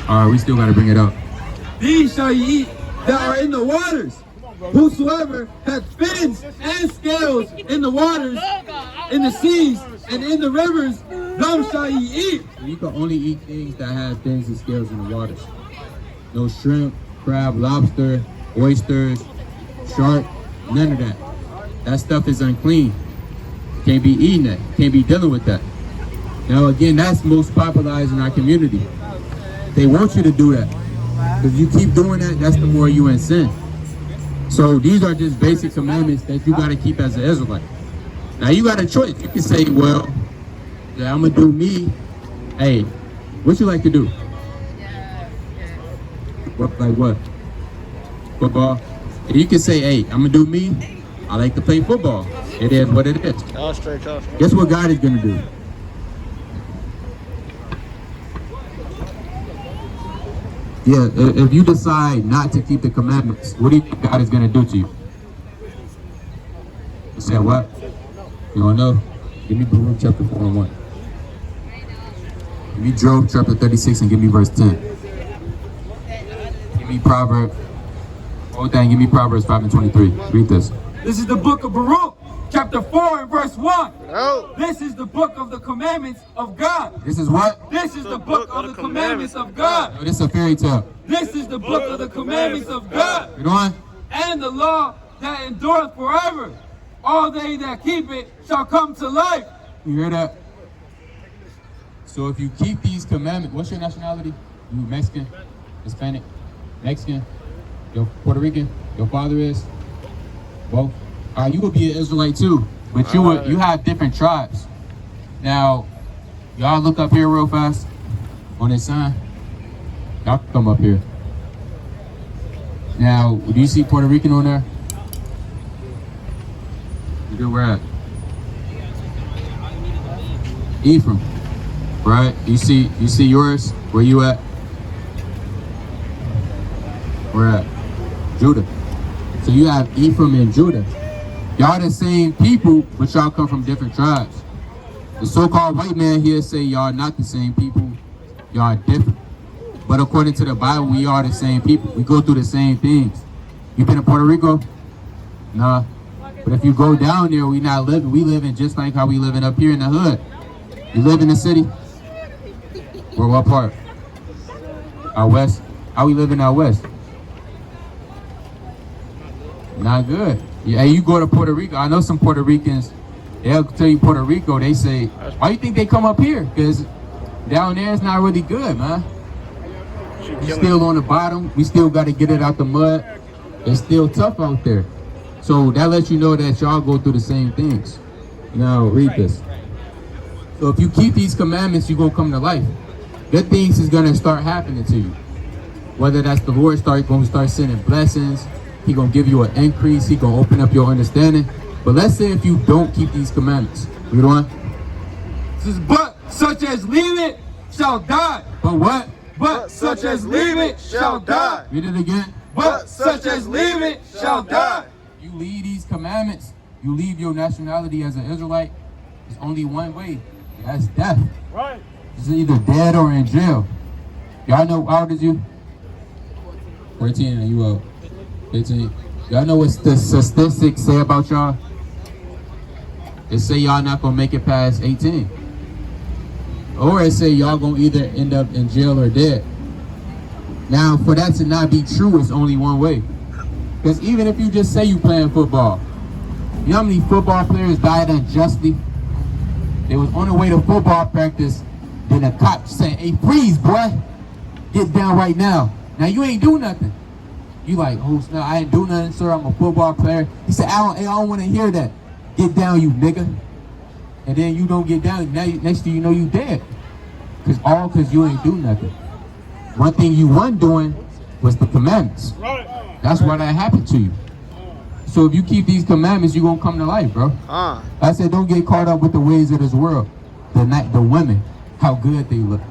All right, we still got to bring it up. These shall ye eat that are in the waters. Whosoever hath fins and scales in the waters, in the seas, and in the rivers, them shall ye eat. So you can only eat things that have fins and scales in the waters. No shrimp, crab, lobster, oysters, shark, none of that. That stuff is unclean. Can't be eating that. Can't be dealing with that. Now again, that's most popularized in our community. They want you to do that. If you keep doing that, that's the more you in sin. So these are just basic commandments that you got to keep as an Israelite. Now you got a choice. You can say, well, yeah, I'm going to do me. Hey, what you like to do? What, like what? Football? And you can say, hey, I'm going to do me. I like to play football. It is what it is. Guess what God is going to do? Yeah, if you decide not to keep the commandments, what do you think God is going to do to you? You said what? You want to know? Give me Baruch chapter 4 and 1. Give me Job chapter 36 and give me verse 10. Give me Proverbs. Whole thing, give me Proverbs 5 and 23. Read this. This is the book of Baruch, chapter 4 and verse 1. Oh. This is the book of the commandments of God. This is what? This is the book of the commandments of God. No, this is a fairy tale. This is the book of the commandments of God. Read on. And the law that endureth forever. All they that keep it shall come to life. You hear that? So if you keep these commandments, what's your nationality? You Mexican, Hispanic, Mexican, you're Puerto Rican, your father is? Both. You would be an Israelite too, but you have different tribes. Now, y'all look up here real fast on this sign. Y'all come up here. Now, do you see Puerto Rican on there? You good, where at? Ephraim, right? You see yours? Where you at? Where at? Judah. So you have Ephraim and Judah. Y'all the same people, but y'all come from different tribes. The so-called white man here say y'all not the same people, y'all are different. But according to the Bible, we are the same people. We go through the same things. You been to Puerto Rico? Nah. But if you go down there, we living just like how we living up here in the hood. You live in the city? Or what part? Out west? How we living out west? Not good. Yeah, you go to Puerto Rico. I know some Puerto Ricans, they'll tell you Puerto Rico, they say, why you think they come up here? Because down there it's not really good, man. We still on the bottom. We still got to get it out the mud. It's still tough out there. So that lets you know that y'all go through the same things. Now, read this. So if you keep these commandments, you're going to come to life. Good things is going to start happening to you. Whether that's the Lord going to start sending blessings, He going to give you an increase, He going to open up your understanding. But let's say if you don't keep these commandments. Read on. It says, but such as leave it shall die. But what? But such as leave it shall die. Read it again. But such as leave it shall die. You leave these commandments, you leave your nationality as an Israelite, there's only one way. That's death. Right. It's either dead or in jail. Y'all know how old is you? 14 and you 15. Y'all know what the statistics say about y'all? They say y'all not gonna make it past 18. Or it say y'all gonna either end up in jail or dead. Now, for that to not be true, it's only one way. Because even if you just say you playing football, you know how many football players died unjustly? They was on the way to football practice, then a cop said, hey, freeze, boy. Get down right now. Now, you ain't do nothing. You like, oh, snap, I ain't do nothing, sir. I'm a football player. He said, I don't want to hear that. Get down, you nigga. And then you don't get down. Now, next thing you know, you dead. Because you ain't do nothing. One thing you weren't doing was the commandments. That's why that happened to you. So if you keep these commandments, you're going to come to life, bro. I said, don't get caught up with the ways of this world. The women, how good they look.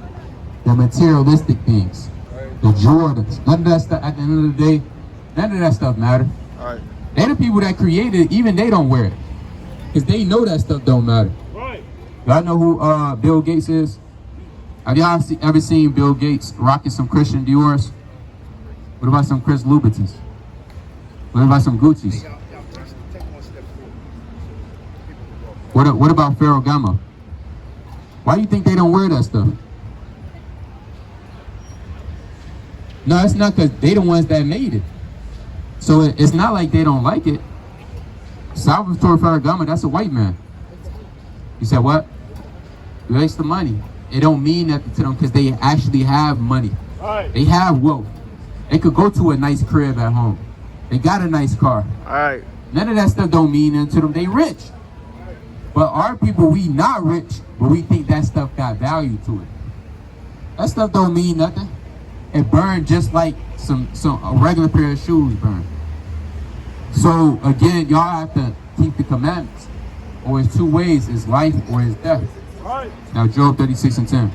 The materialistic things. The Jordans. None of that stuff, at the end of the day, none of that stuff matter. They're the people that created it, even they don't wear it. Because they know that stuff don't matter. Y'all know who Bill Gates is? Have y'all ever seen Bill Gates rocking some Christian Dior's? What about some Chris Louboutins? What about some Gucci's? What about Ferragamo? Why do you think they don't wear that stuff? No, it's not because they the ones that made it. So it's not like they don't like it. Salvatore Ferragamo, that's a white man. You said what? You waste the money. It don't mean nothing to them because they actually have money. Right. They have wealth. They could go to a nice crib at home. They got a nice car. Alright. None of that stuff don't mean nothing to them. They rich. But our people, we not rich, but we think that stuff got value to it. That stuff don't mean nothing. It burned just like a regular pair of shoes burn. So again, y'all have to keep the commandments. Or it's two ways, it's life or it's death. Right. Now Job 36:10.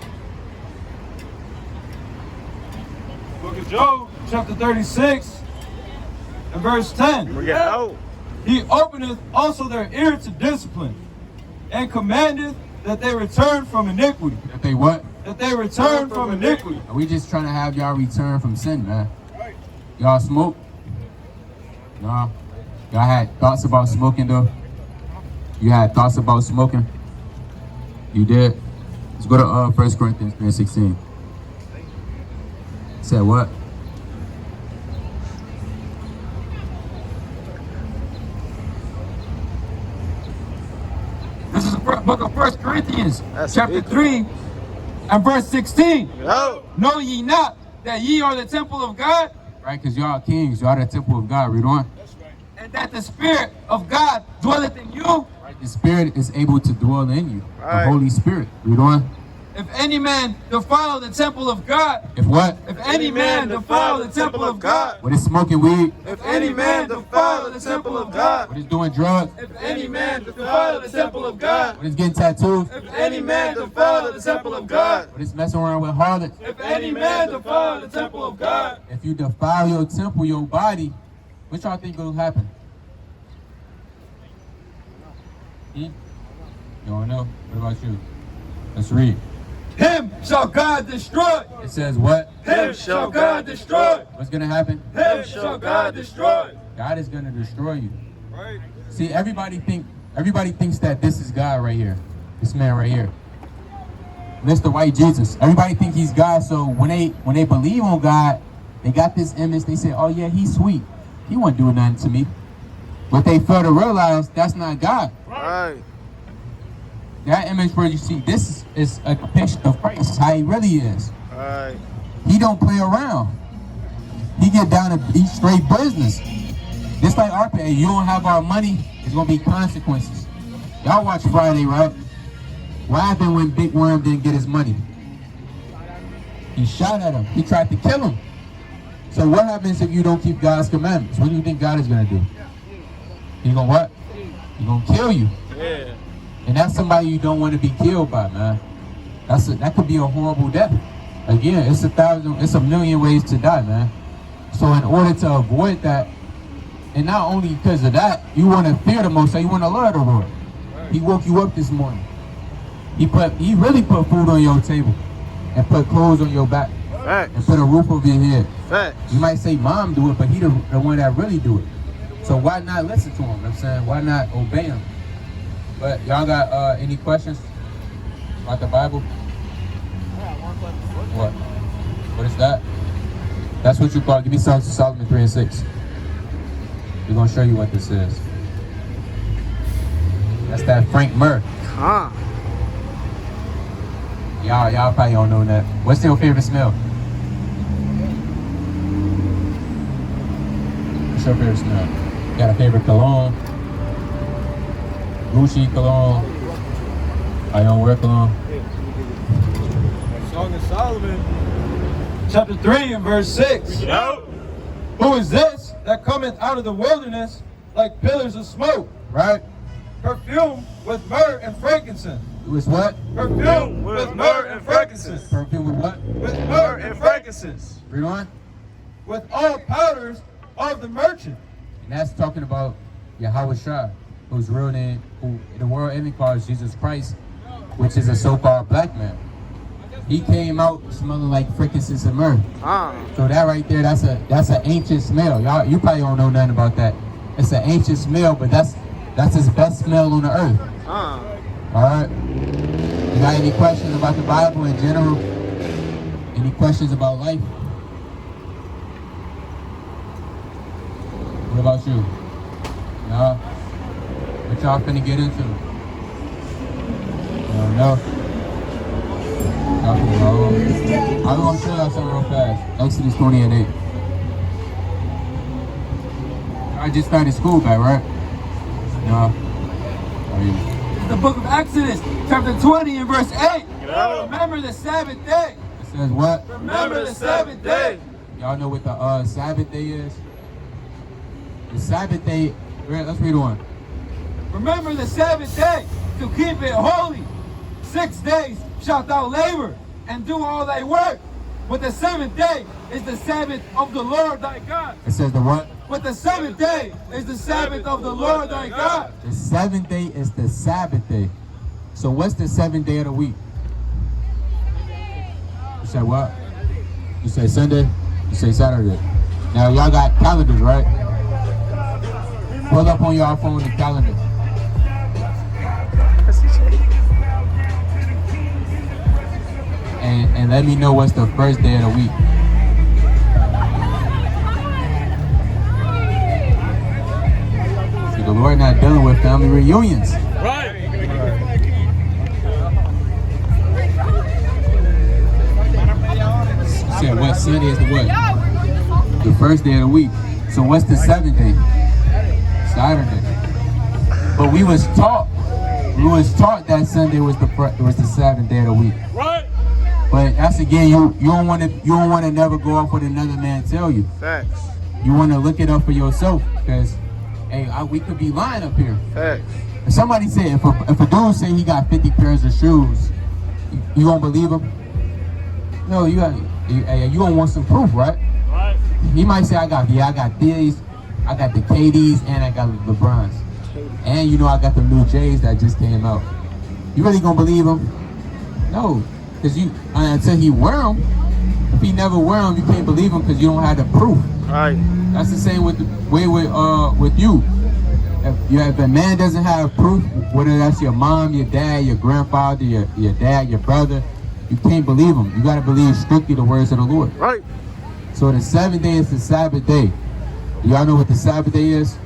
Book of Job, chapter 36, and verse 10. We get out. He openeth also their ear to discipline, and commandeth that they return from iniquity. That they what? That they return from iniquity. We just trying to have y'all return from sin, man. Y'all smoke? Nah. Y'all had thoughts about smoking though? You had thoughts about smoking? You did? Let's go to 1 Corinthians 3:16. Said what? This is the book of 1 Corinthians, That's chapter big. 3 and verse 16. Yo. Know ye not that ye are the temple of God, Right, because y'all are kings, y'all are the temple of God. Read on. and that the Spirit of God dwelleth in you? Right, the Spirit is able to dwell in you. Right. The Holy Spirit. Read on. If any man defile the temple of God, If what? if any man defile the temple of God, What is smoking weed? if any man defile the temple of God, What is doing drugs? if any man defile the temple of God, What is getting tattoos? if any man defile the temple of God, What is messing around with harlots? if any man defile the temple of God, If you defile your temple, your body, what y'all think will happen? You don't know? What about you? Let's read. him shall God destroy. It says what? Him shall God destroy. What's gonna happen? Him shall God destroy. God is gonna destroy you. Right. See, everybody thinks that this is God right here. This man right here. Mr. White Jesus. Everybody think he's God, so when they believe on God, they got this image, they say, oh yeah, he's sweet. He won't do nothing to me. But they fail to realize that's not God. Right. That image where you see, this is a depiction of Christ, how he really is. Right. He don't play around. He get down to eat straight business. Just like our pay, you don't have our money, there's gonna be consequences. Y'all watch Friday, right? What happened when Big Worm didn't get his money? He shot at him. He tried to kill him. So what happens if you don't keep God's commandments? What do you think God is gonna do? He gonna what? He gonna kill you. Yeah. And that's somebody you don't want to be killed by, man. That could be a horrible death. Again, it's a million ways to die, man. So in order to avoid that, and not only because of that, you want to fear the Most High, you want to love the Lord. He woke you up this morning. He really put food on your table and put clothes on your back and Facts. put a roof over your head. Facts. You might say mom do it, but he the one that really do it. So why not listen to him? You know what I'm saying, why not obey him? But y'all got any questions about the Bible? What? What is that? That's what you call. Give me Songs of Solomon 3:6. We're gonna show you what this is. That's that Frank Murr. Huh. Y'all probably don't know that. What's your favorite smell? What's your favorite smell? You got a favorite cologne? Gucci cologne? I don't wear cologne. Song of Solomon, chapter 3 and verse 6. Yo. Who is this that cometh out of the wilderness like pillars of smoke, Right? perfumed with myrrh and frankincense? It was what? Perfumed with myrrh and frankincense. Perfume with what? With myrrh and frankincense. Read on. With all powders of the merchant. And that's talking about Yahweh Shah, whose real name, who the world even calls Jesus Christ, which is a so-called black man. He came out smelling like frankincense and myrrh. So that right there, that's an ancient smell. Y'all, you probably don't know nothing about that. It's an ancient smell, but that's his best smell on the earth. All right. You got any questions about the Bible in general? Any questions about life? What about you? No? What y'all finna get into? No. I'm gonna show y'all something real fast. Exodus 20:8. I just started school back, right? No. Oh, yeah. The book of Exodus, chapter 20 and verse 8. Remember the Sabbath day. It says what? Remember the Sabbath day. Y'all know what the Sabbath day is? The Sabbath day, let's read on. Remember the Sabbath day to keep it holy. 6 days shalt thou labor and do all thy work. But the seventh day is the Sabbath of the Lord thy God. It says the what? But the seventh day is the Sabbath of the Lord thy God. The seventh day is the Sabbath day. So what's the seventh day of the week? You say what? You say Sunday? You say Saturday? Now y'all got calendars, right? Pull up on y'all phone the calendar. And let me know what's the first day of the week. See, the Lord not dealing with family reunions. Right. You said what? Sunday is the what? The first day of the week. So what's the seventh day? Saturday. But we was taught that Sunday was the seventh day of the week. Right. But that's again, you don't want to never go off what another man tell you. Facts. You want to look it up for yourself, because hey, we could be lying up here. Facts. If somebody said if a dude say he got 50 pairs of shoes, you gonna believe him? No, you gonna want some proof, right? Right. He might say I got these, I got the KDs, and I got the LeBrons, and you know I got the new J's that just came out. You really gonna believe him? No. Because until he wear them, if he never wear them, you can't believe him because you don't have the proof. Right. That's the same with you. If a man doesn't have proof, whether that's your mom, your dad, your grandfather, your dad, your brother, you can't believe him. You got to believe strictly the words of the Lord. Right. So the seventh day is the Sabbath day. Do y'all know what the Sabbath day is?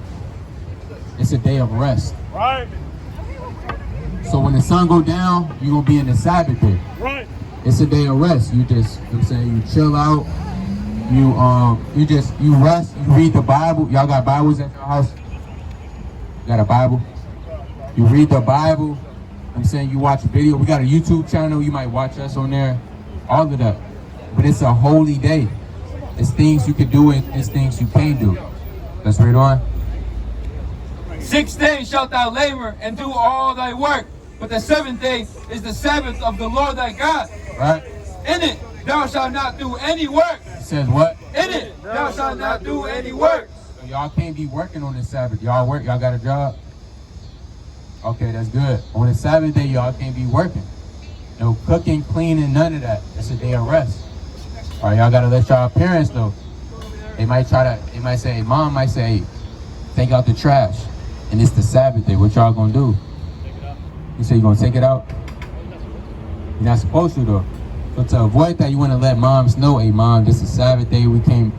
It's a day of rest. Right. So when the sun go down, you're going to be in the Sabbath day. Right. It's a day of rest. You just, you know what I'm saying, you chill out. You rest. You read the Bible. Y'all got Bibles at your house? You got a Bible? You read the Bible. You know what I'm saying, you watch a video. We got a YouTube channel. You might watch us on there. All of that. But it's a holy day. It's things you can do and it's things you can't do. Let's read on. 6 days shalt thou labor and do all thy work. But the seventh day is the Sabbath of the Lord thy God. Right? In it thou shalt not do any work. It says what? In it thou shalt not do any work. So y'all can't be working on the Sabbath. Y'all work? Y'all got a job? Okay, that's good. On the Sabbath day, y'all can't be working. No cooking, cleaning, none of that. It's a day of rest. All right, y'all gotta let y'all parents know. They might say, mom might say, take out the trash. And it's the Sabbath day. What y'all gonna do? Take it out. You say you gonna take it out? You're not supposed to though. So to avoid that, you wanna let moms know, hey mom, this is Sabbath day. We can't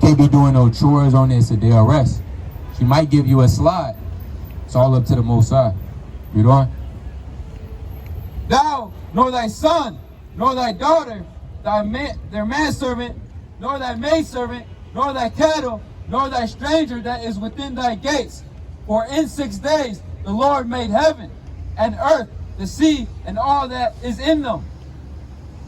be doing no chores on this. It's a day of rest. She might give you a slide. It's all up to the Most High. Read on. Thou, nor thy son, nor thy daughter, their manservant, nor thy maidservant, nor thy cattle, nor thy stranger that is within thy gates. For in 6 days the Lord made heaven and earth, the sea, and all that is in them,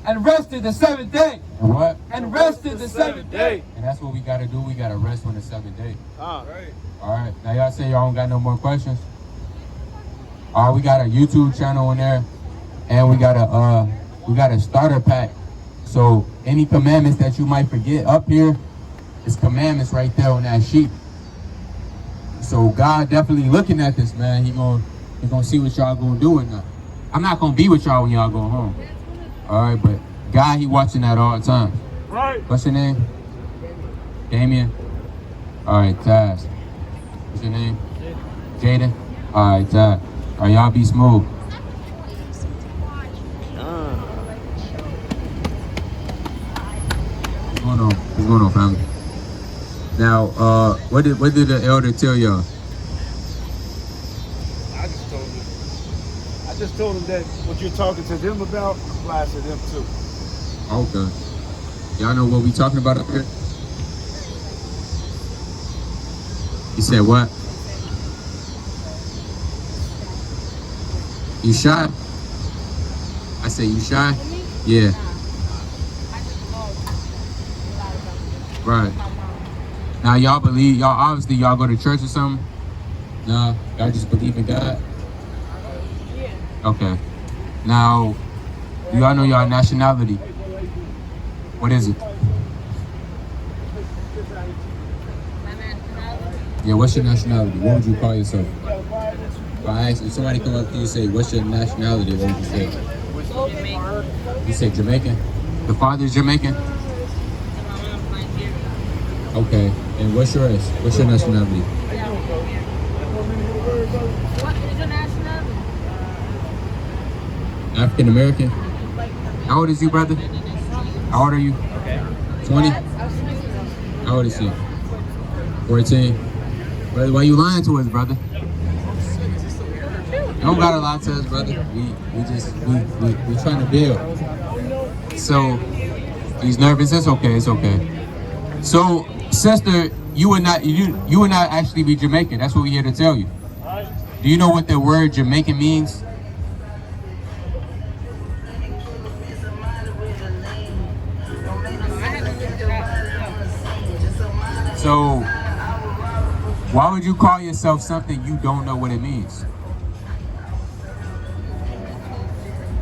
and rested the seventh day. And what? And rested the seventh day. And that's what we gotta do. We gotta rest on the seventh day. Right. All right. Now y'all say y'all don't got no more questions. All right, we got a YouTube channel on there, and we got a starter pack. So any commandments that you might forget up here, it's commandments right there on that sheet. So God definitely looking at this, man. He gonna see what y'all gonna do or not. I'm not gonna be with y'all when y'all go home. All right, but guy, he watching that all the time. Right. What's your name? Damien? Alright, Taz. What's your name? Jaden? Alright, Taz. Alright, y'all be smooth. What's going on? What's going on, family? Now, what did the elder tell y'all? I just told him that what you're talking to them about applies to them too. Okay. Y'all know what we talking about up here? You said what? You shy? I said you shy? Yeah. Right. Now y'all believe, y'all obviously y'all go to church or something? No, y'all just believe in God? Okay. Now, do y'all know y'all nationality? What is it? Yeah, what's your nationality? What would you call yourself? If I ask, if somebody come up to you and say, what's your nationality? What would you say? You say Jamaican? The father's Jamaican? Okay. And what's yours? What's your nationality? What is your nationality? African American? How old is you, brother? How old are you? 20? How old is she? 14. Brother, why you lying to us, brother? You don't gotta lie to us, brother. We trying to build. So he's nervous. It's okay. It's okay. So, sister, you would not actually be Jamaican. That's what we're here to tell you. Do you know what the word Jamaican means? So, why would you call yourself something you don't know what it means?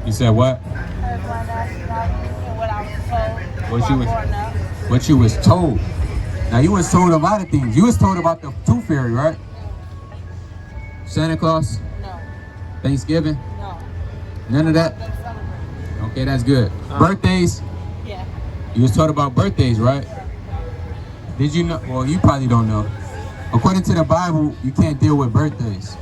You said what? What you was told. Now you was told a lot of things. You was told about the Tooth Fairy, right? Santa Claus? No. Thanksgiving? No. None of that? Okay, that's good. Birthdays? Yeah. You was told about birthdays, right? Did you know? Well, you probably don't know. According to the Bible, you can't deal with birthdays.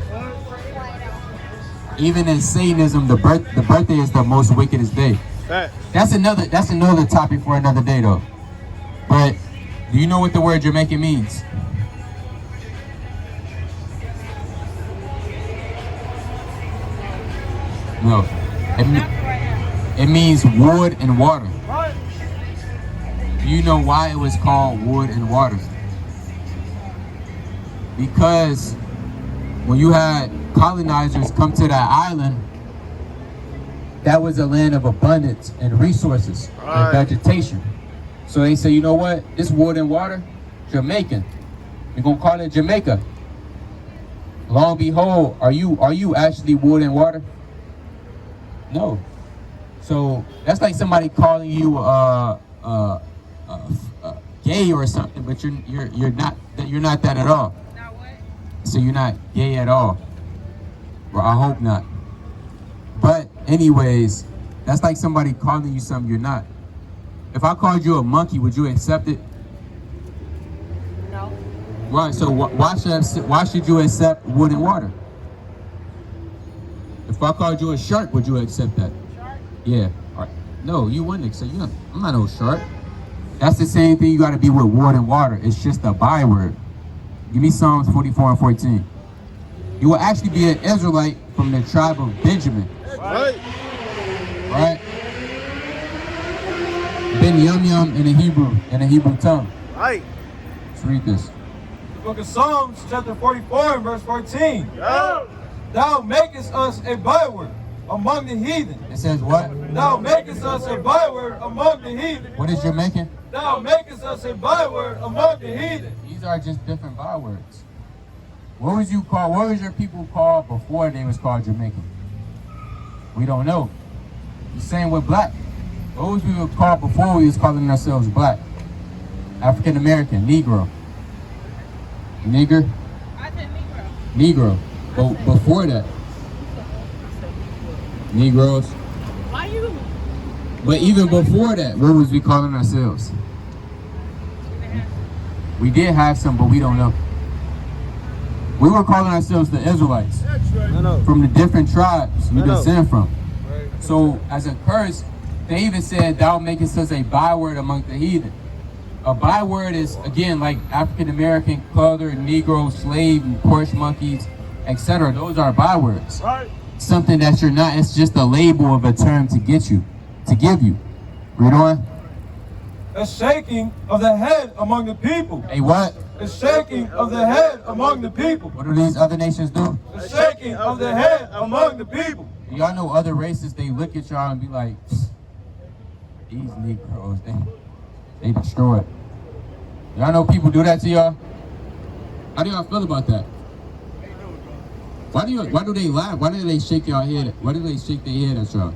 Even in Satanism, the birthday is the most wickedest day. That's another topic for another day, though. But do you know what the word Jamaican means? No. It means wood and water. Do you know why it was called wood and water? Because when you had colonizers come to that island, that was a land of abundance and resources and vegetation. So they say, you know what? This wood and water, Jamaican. We're gonna call it Jamaica. Lo and behold, are you actually wood and water? No. So that's like somebody calling you gay or something, but you're not that at all. So you're not gay at all. Well, I hope not. But anyways, that's like somebody calling you something you're not. If I called you a monkey, would you accept it? No. Right. So why should you accept wood and water? If I called you a shark, would you accept that? Shark? Yeah. All right. No, you wouldn't accept. I'm not no shark. That's the same thing you got to be with wood and water. It's just a byword. Give me Psalms 44 and 14. You will actually be an Israelite from the tribe of Benjamin. Right. Right? Ben Yum Yum in the Hebrew tongue. Right. Let's read this. The book of Psalms, chapter 44 and verse 14. Yo. Thou makest us a byword among the heathen. It says what? Thou makest us a byword among the heathen. What is Jamaican? Thou makest us a byword among the heathen. These are just different bywords. What was your people called before they was called Jamaican? We don't know. The same with black. What was we were called before we was calling ourselves black? African American, Negro. Nigger? I said Negro. Negro. But before that, Negroes. Why you? But even before that, what was we calling ourselves? We did have some, but we don't know. We were calling ourselves the Israelites from the different tribes we descend from. So as a curse, David said, "Thou makest us a byword among the heathen." A byword is, again, like African American, color, Negro, slave, porch monkeys, etc. Those are bywords. Something that you're not. It's just a label of a term to get you, to give you. Read on. A shaking of the head among the people. A what? A shaking of the head among the people. What do these other nations do? A shaking of the head among the people. Y'all know other races, they look at y'all and be like, these Negroes, they destroy it. Y'all know people do that to y'all? How do y'all feel about that? Why do they laugh? Why do they shake y'all head? Why do they shake their head at y'all?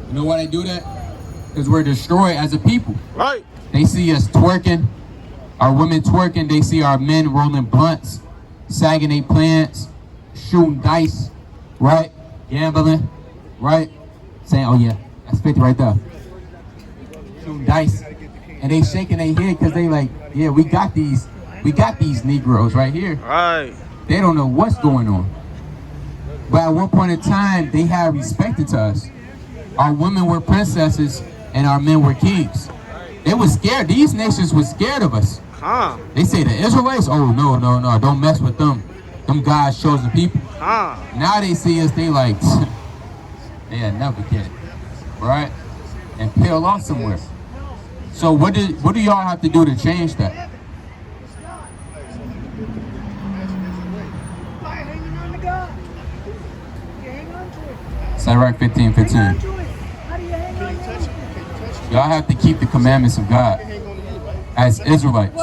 You know why they do that? Because we're destroyed as a people. Right. They see us twerking, our women twerking. They see our men rolling blunts, sagging their plants, shooting dice, right? Gambling, right? Saying, "Oh yeah, that's 50 right there." Shooting dice, and they shaking their head because they like, "Yeah, we got these Negroes right here." Right. They don't know what's going on. But at one point in time, they had respected to us. Our women were princesses and our men were kings. They were scared. These nations were scared of us. Huh. They say the Israelites, "Oh no, don't mess with them. Them God's chosen people." Huh. Now they see us, they like, they had never get it, right? And peel off somewhere. So what do y'all have to do to change that? Sirach 15:15. Y'all have to keep the commandments of God as Israelites.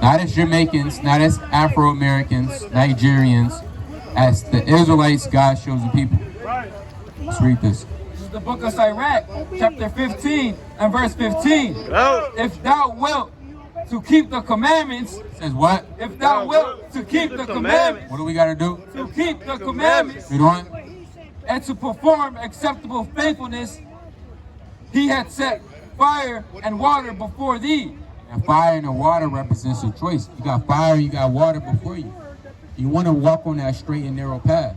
Not as Jamaicans, not as Afro-Americans, Nigerians, as the Israelites, God's chosen people. Let's read this. This is the book of Sirach, chapter 15 and verse 15. If thou wilt to keep the commandments, It says what? if thou wilt to keep the commandments, What do we got to do? to keep the commandments, Read on. and to perform acceptable faithfulness, he had set fire and water before thee. And fire and the water represents your choice. You got fire, you got water before you. You want to walk on that straight and narrow path.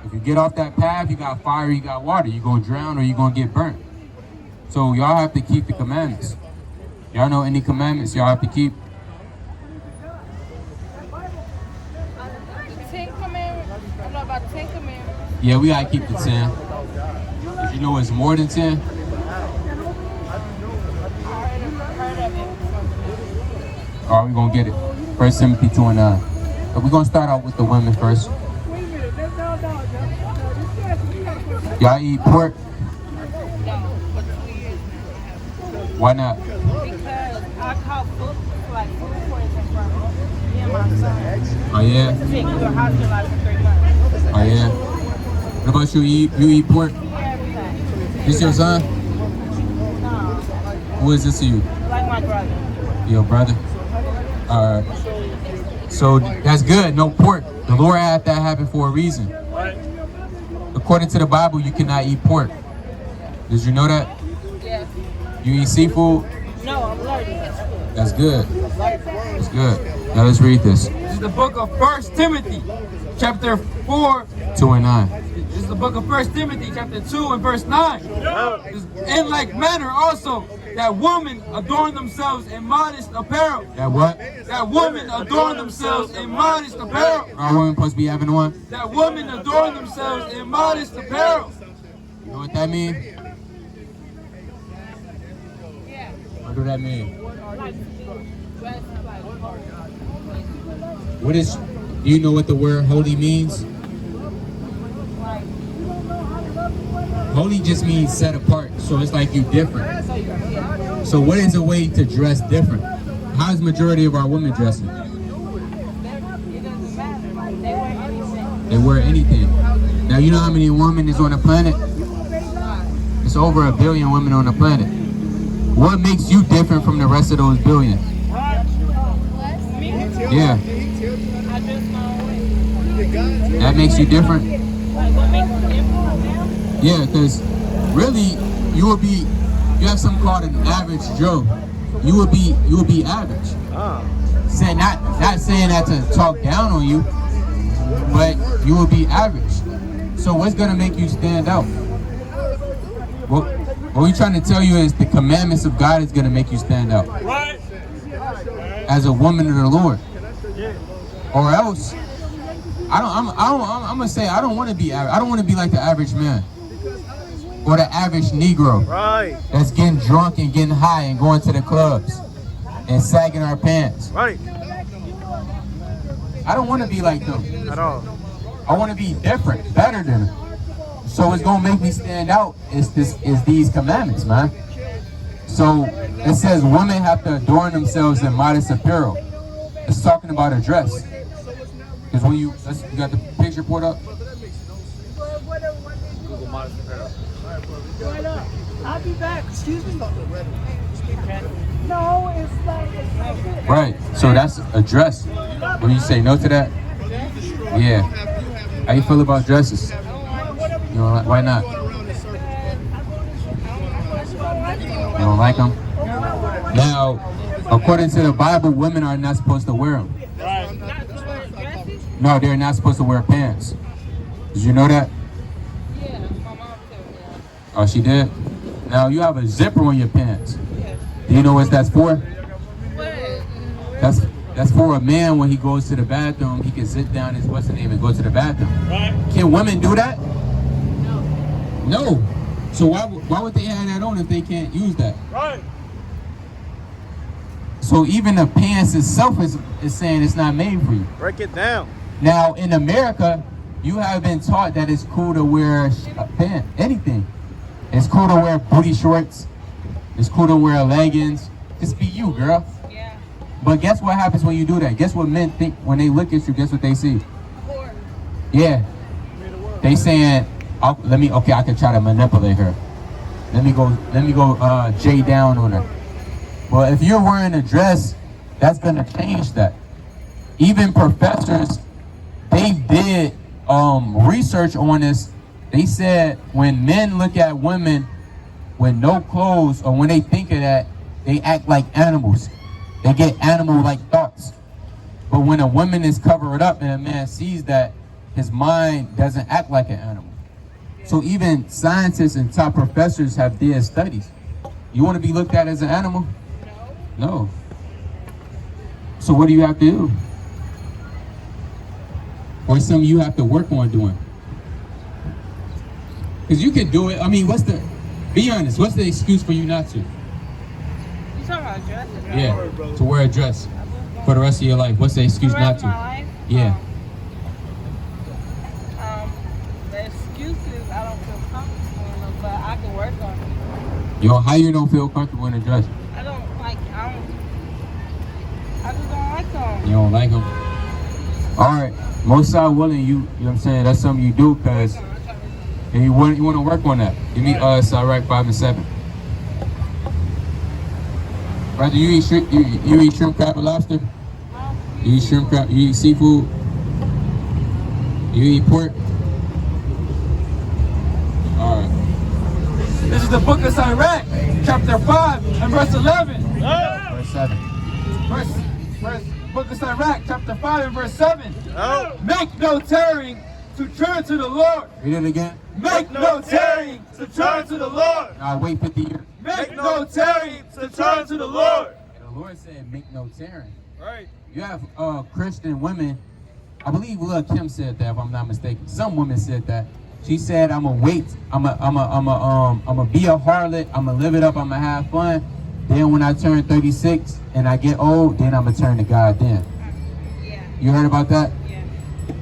If you get off that path, you got fire, you got water. You're going to drown or you're going to get burnt. So y'all have to keep the commandments. Y'all know any commandments y'all have to keep? Ten Commandments. I know about the 10 Commandments. Yeah, we got to keep the 10. If you know it's more than 10, I heard of it. all right, we're going to get it. 1 Timothy 2:9. But we're going to start out with the women first. Y'all eat pork? Why not? Because I caught food poisoning from me and my son. Oh, yeah? We were hospitalized for 3 months. Oh, yeah? What about you? You eat pork? Everything. This your son? No, Who is this to you? like my brother. Your brother? Alright. So that's good. No pork. The Lord had that happen for a reason. According to the Bible, you cannot eat pork. Did you know that? Yes. You eat seafood? No, I'm allergic. That's good. That's good. Now let's read this. This is the book of 1 Timothy, chapter 4. 2 and 9. This is the book of 1 Timothy, chapter 2 and verse 9. In like manner also, that women adorn themselves in modest apparel. That what? That women adorn themselves in modest apparel. Our women supposed to be having one? That women adorn themselves in modest apparel. You know what that means? Yeah. What do that mean? Like, dress like. What is, do you know what the word holy means? Holy just means set apart, so it's like you different. So what is a way to dress different? How's the majority of our women dressing? It doesn't matter. Like, they wear anything. They wear anything. Now you know how many women is on the planet? It's over 1 billion women on the planet. What makes you different from the rest of those billion? Me? Yeah, I dress my own way. that makes you different. Like, what makes me different from them? Yeah, because really, you have something called an average Joe. You would be average. Say not saying that to talk down on you, but you will be average. So what's gonna make you stand out? What we're trying to tell you is the commandments of God is gonna make you stand out. Right. As a woman of the Lord. Or else, I'm gonna say I don't want to be average. I don't want to be like the average man or the average Negro Right. that's getting drunk and getting high and going to the clubs and sagging our pants. Right. I don't want to be like them. At all. I want to be different, better than them. So what's gonna make me stand out is these commandments, man. So it says women have to adorn themselves in modest apparel. It's talking about a dress. Because when you got the picture pulled up. Google modest apparel. I'll be back. Excuse me. No, it's like Right. So that's a dress. Will you say no to that? Yeah. How you feel about dresses? You know, why not? You don't like them? Now, according to the Bible, women are not supposed to wear them. No, they're not supposed to wear pants. Did you know that? Yeah, my mom told me. Oh, she did? Now, you have a zipper on your pants. Do you know what that's for? That's for a man when he goes to the bathroom, he can sit down and and go to the bathroom. Right. Can women do that? No. So why would they have that on if they can't use that? Right. So even the pants itself is saying it's not made for you. Break it down. Now in America, you have been taught that it's cool to wear a pant, anything. It's cool to wear booty shorts. It's cool to wear leggings. Just be you, girl. Yeah. But guess what happens when you do that? Guess what men think when they look at you? Guess what they see? Yeah. They saying, I can try to manipulate her. Let me go J down on her. Well, if you're wearing a dress, that's gonna change that. Even professors, they did research on this. They said when men look at women with no clothes, or when they think of that, they act like animals. They get animal-like thoughts. But when a woman is covered up and a man sees that, his mind doesn't act like an animal. So even scientists and top professors have did studies. You want to be looked at as an animal? No. So what do you have to do? Or something you have to work on doing? Because you can do it. I mean, be honest, what's the excuse for you not to? You talking about dresses? Right? Yeah, to wear a dress for the rest of your life. What's the excuse The not rest of my to? life? Yeah. The excuse is I don't feel comfortable in them, but I can work on it. Yo, how you don't feel comfortable in a dress? I just don't like them. You don't like them? All right. Most side willing, you know what I'm saying? That's something you do because you want to work on that. Give me Sirach 5 and 7. Brother, you eat shrimp, crab, and lobster? You eat shrimp, crab, you eat seafood? You eat pork? All right. This is the book of Sirach, chapter 5 and verse 11. Verse 7. Book of Sirach, chapter 5 and verse 7. Oh. Make no tarrying to turn to the Lord. Read it again. Make no tarrying to turn to the Lord. I'll wait 50 years. Make no tarrying to turn to the Lord. And the Lord said, make no tearing. Right. You have Christian women. I believe Lil Kim said that, if I'm not mistaken. Some women said that. She said, "I'm gonna wait. I'm gonna be a harlot. I'm gonna live it up. I'm gonna have fun. Then when I turn 36 and I get old, then I'm gonna turn to God. Then." Yeah. You heard about that? Yeah.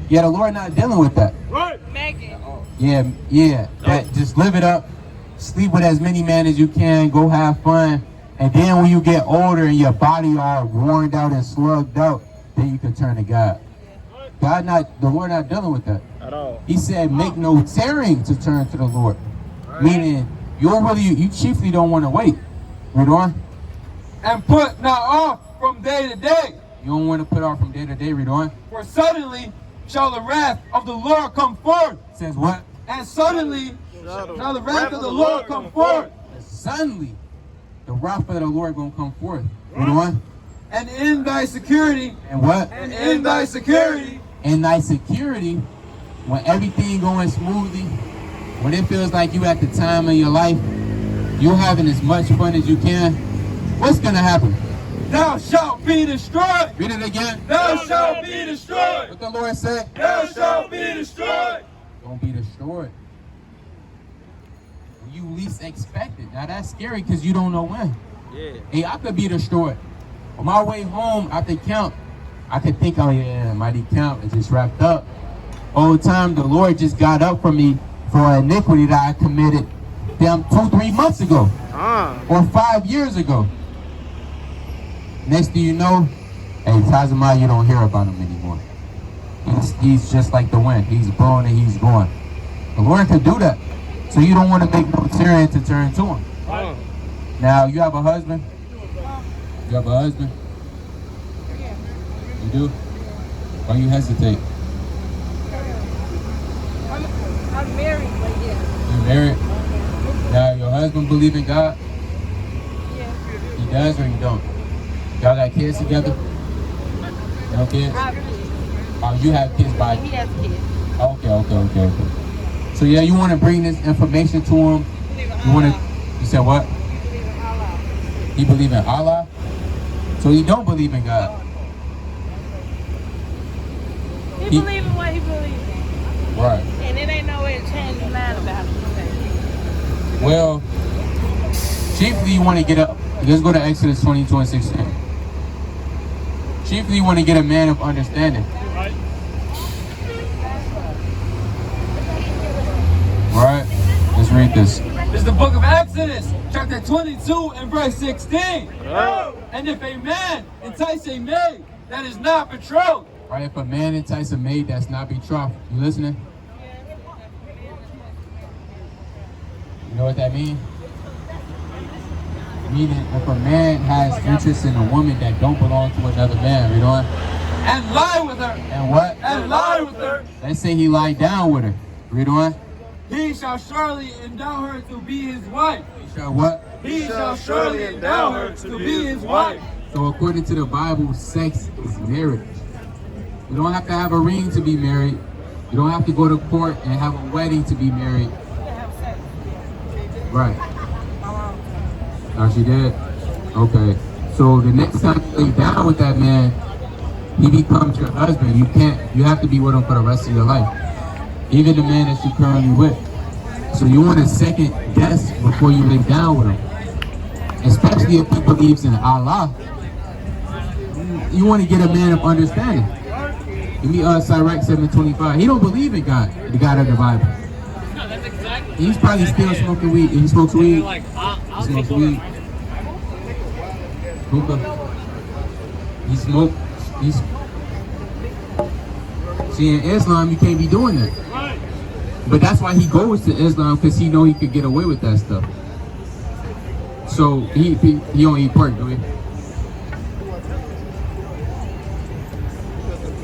Yeah, the Lord not dealing with that. Right. Megan. Yeah. That just live it up. Sleep with as many men as you can. Go have fun. And then when you get older and your body all worn out and slugged out, then you can turn to God. The Lord not dealing with that. At all. He said, make no tearing to turn to the Lord. Meaning, you chiefly don't want to wait. Read on. And put not off from day to day. You don't want to put off from day to day. Read on. For suddenly shall the wrath of the Lord come forth. It says what? And suddenly Now the wrath of the Lord come forth. Suddenly, the wrath of the Lord gonna come forth. You know what? And in thy security, And what? and in thy security, In thy security, when everything going smoothly, when it feels like you at the time of your life, you're having as much fun as you can, what's gonna happen? thou shalt be destroyed. Read it again. Thou shalt be destroyed. What the Lord said? Thou shalt be destroyed. Don't be destroyed. When you least expect it. Now that's scary because you don't know when. Yeah. Hey, I could be destroyed. On my way home after camp, I could think, oh yeah, mighty camp is just wrapped up. All the time, the Lord just got up for me for iniquity that I committed damn 2-3 months ago or 5 years ago. Next thing you know, hey, Tazama, you don't hear about him anymore. He's just like the wind. He's blowing and he's going. The Lord could do that. So you don't want to make no Syrian to turn to him. Now, you have a husband? You have a husband? You do? Why you hesitate? I'm married, but yeah. You married? Now, your husband believe in God? Yeah. He does or he don't? Y'all got kids together? No kids? I have kids. Oh, you have kids by... He has kids. Okay. So yeah, you want to bring this information to him? You want to... You said what? Believe in Allah. He believe in Allah? So he don't believe in God? He He- believe in what he believes in. Right. And it ain't no way to change his mind about it. Well, chiefly you want to get up. Let's go to Exodus 22:16. Chiefly you want to get a man of understanding. Right? Let's read this. This is the book of Exodus, chapter 22 and verse 16. And if a man entice a maid that is not betrothed, Right? If a man entice a maid that's not betrothed, you listening? You know what that means? Meaning, if a man has interest in a woman that don't belong to another man, you know what? and lie with her, And what? and lie with her, Let's say he lied down with her. Read on. he shall surely endow her to be his wife. He shall what? He shall surely endow her to be his wife. So according to the Bible, sex is marriage. You don't have to have a ring to be married. You don't have to go to court and have a wedding to be married. You can have sex. Right. Now she did? Okay. So the next time you lay down with that man, he becomes your husband. You have to be with him for the rest of your life. Even the man that you're currently with. So you want to second guess before you lay down with him. Especially if he believes in Allah. You want to get a man of understanding. Give me Sirach 7:25. He don't believe in God, the God of the Bible. He's probably still smoking weed. He smokes weed. He smokes weed. Hookah. He smokes. See, in Islam, you can't be doing that. But that's why he goes to Islam, because he know he could get away with that stuff. So he don't eat pork, do he?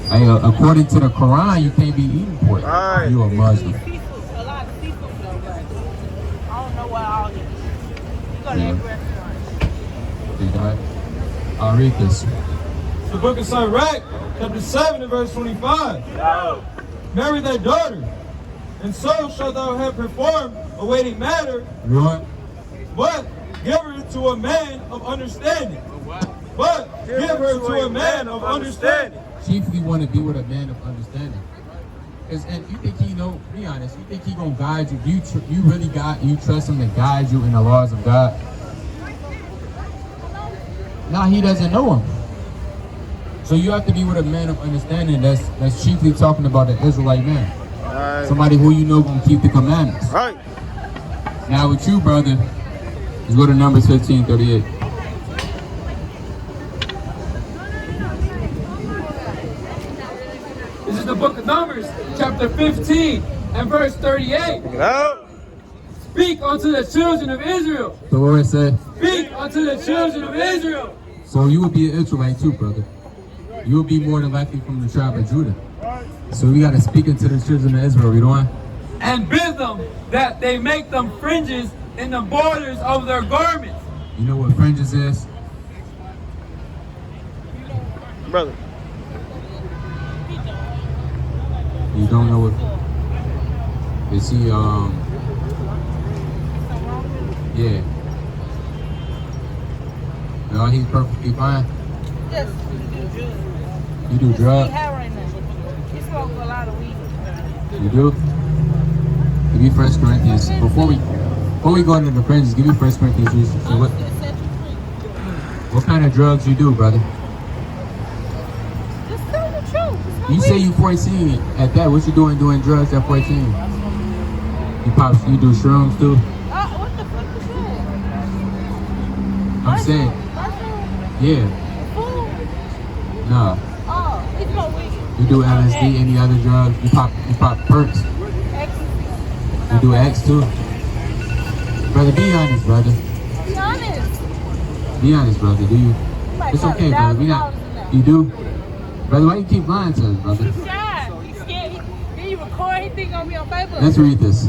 According to the Quran, you can't be eating pork. Right. You a Muslim. Seafood, a lot of seafood though, but I don't know what all this. You go to every restaurant. Okay, guys. I'll read this. The book of Sirach, chapter 7 and verse 25. Marry thy daughter, and so shalt thou have performed a weighty matter, You what? but give her to a man of understanding. But give her to a man of understanding. Chiefly want to be with a man of understanding. And you think he know? Be honest. You think he gonna guide you? You really trust him to guide you in the laws of God? Nah, he doesn't know him. So you have to be with a man of understanding. That's chiefly talking about the Israelite man. Somebody who you know gonna keep the commandments. Right. Now with you, brother, let's go to Numbers 15:38. This is the book of Numbers, chapter 15 and verse 38. Speak unto the children of Israel. The Lord said, Speak unto the children of Israel. so you will be an Israelite too, brother. You will be more than likely from the tribe of Judah. So we got to speak into the children of Israel, you know what? and bid them that they make them fringes in the borders of their garments. You know what fringes is? Brother. You don't know what? Is he yeah. No, he's perfectly fine. Yes, you do drugs. You do He drugs? heroin now. He smoked a lot of weed. You do? Give me 1 Corinthians. Before we go into the fringes, give me 1 Corinthians. So I'm still set you free. what kind of drugs you do, brother? Just tell the truth. It's no You say weed. you 14 at that. What you doing drugs at 14? You do shrooms too? What the fuck is that? I'm saying, Mushroom? yeah. Food? Nah. Oh, it's no weed. You do LSD, any other drugs? You pop perks? Ecstasy. You do X too? Brother, be honest, brother. Be honest. Be honest, brother. Do you? You might It's have okay, brother. We not. $1,000 in there. You do? Brother, why you keep lying to us, brother? He's shy. He's scared. Then you record, he think gonna be on Facebook. Let's read this.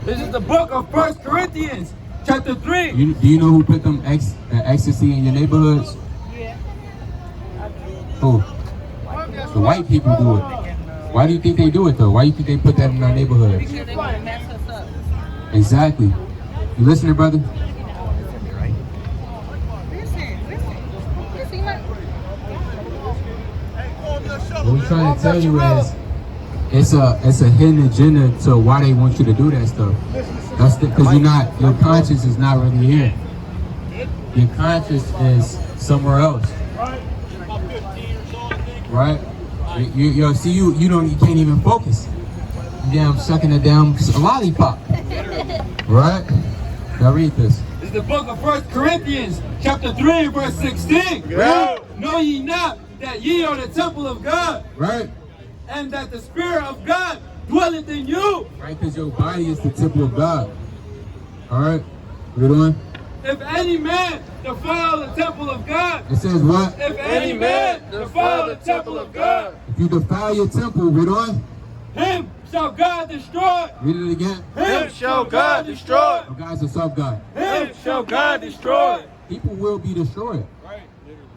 This is the book of 1 Corinthians, chapter 3. Do you know who put them ecstasy in your neighborhoods? Yeah. Who? The white people do it. Why do you think they do it though? Why do you think they put that in our neighborhoods? Because they want to mess us up. Exactly. You listening, brother? Listen. Like, What we're trying to tell you is, it's a hidden agenda to why they want you to do that stuff. That's because your conscience is not really here. Your conscience is somewhere else. Right? You can't even focus. You damn sucking a damn lollipop. Right? Now read this. It's the book of 1 Corinthians, chapter 3, verse 16. Yeah. Know ye not that ye are the temple of God, Right? and that the Spirit of God dwelleth in you? Right? Because your body is the temple of God. Alright? What you doing? If any man defile the temple of God, It says what? if any man defile the temple of God, If you defile your temple, read on. him shall God destroy. Read it again. Him shall God destroy. Oh, guys, it's of God. Him shall God destroy. People will be destroyed.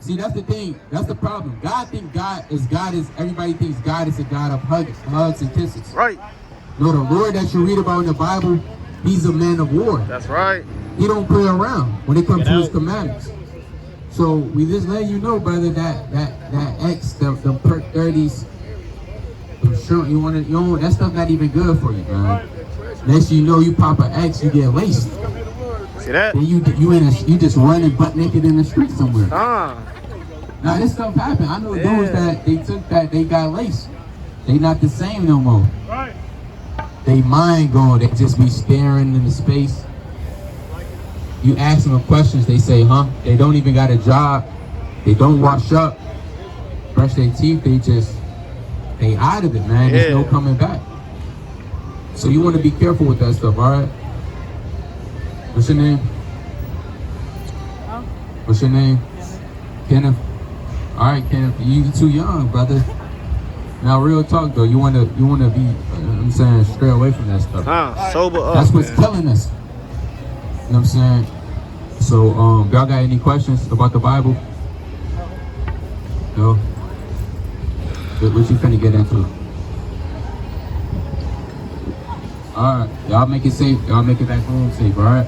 See, that's the thing. That's the problem. Everybody thinks God is a God of hugs and kisses. Right. No, the Lord that you read about in the Bible, he's a man of war. That's right. He don't play around when it comes to his commandments. So we just let you know, brother, that X, them perk 30s, sure that stuff not even good for you, man. Next you know, you pop an X, you get laced. See that? Then you just running butt naked in the street somewhere. Now this stuff happened. I know those that they took that, they got laced. They not the same no more. Right. They mind going, they just be staring into space. You ask them questions, they say, huh? They don't even got a job. They don't wash up, brush their teeth, they out of it, man. There's no coming back. So you want to be careful with that stuff, all right? What's your name? What's your name? Kenneth. All right, Kenneth. You too young, brother. Now, real talk though. You wanna be. I'm saying, stray away from that stuff. Sober up. That's what's man. killing us. You know what I'm saying? So, y'all got any questions about the Bible? No. What you finna get into? All right, y'all make it safe. Y'all make it back home safe. All right.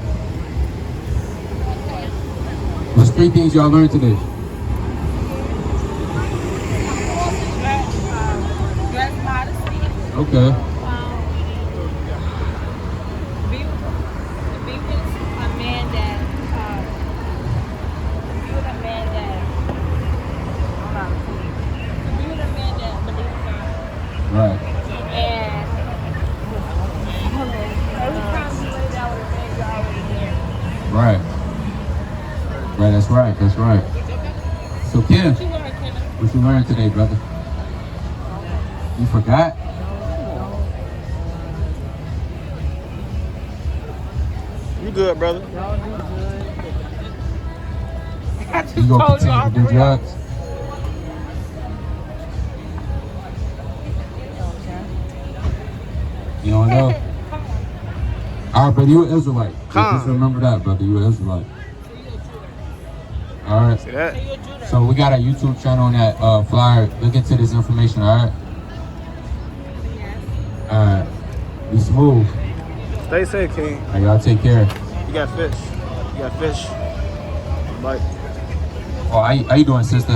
What's 3 things y'all learned today? dress modesty. Okay. Be with a man that believes God. Right. And every time you lay down with a man, you're already there. Right. Right. That's right. That's right. So, Kim, What you learn, Kenneth? what you learned today, brother? You forgot? You good, brother? I just You gonna told you continue to do drugs? You don't know? Come All right, brother, you an Israelite. Huh. Just remember that, brother. You an Israelite. All right. See that? So we got a YouTube channel on that flyer. Look into this information. All right. All right. Be smooth. Stay safe, King. All right, y'all take care. You got fish. You got fish. Mike. Oh, how you doing, sister?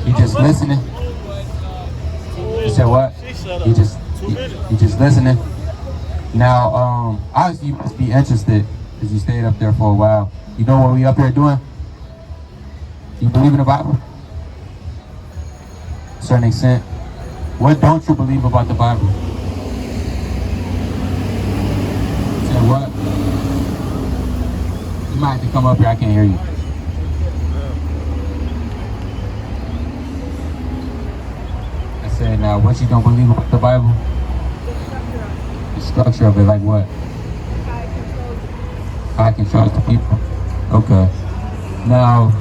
You just listening? You said what? You just listening? Now, obviously you must be interested because you stayed up there for a while. You know what we up here doing? You believe in the Bible? To a certain extent. What don't you believe about the Bible? You said what? You might have to come up here, I can't hear you. I said, now, what you don't believe about the Bible? The structure of it, like what? How it controls the people. Okay. Now,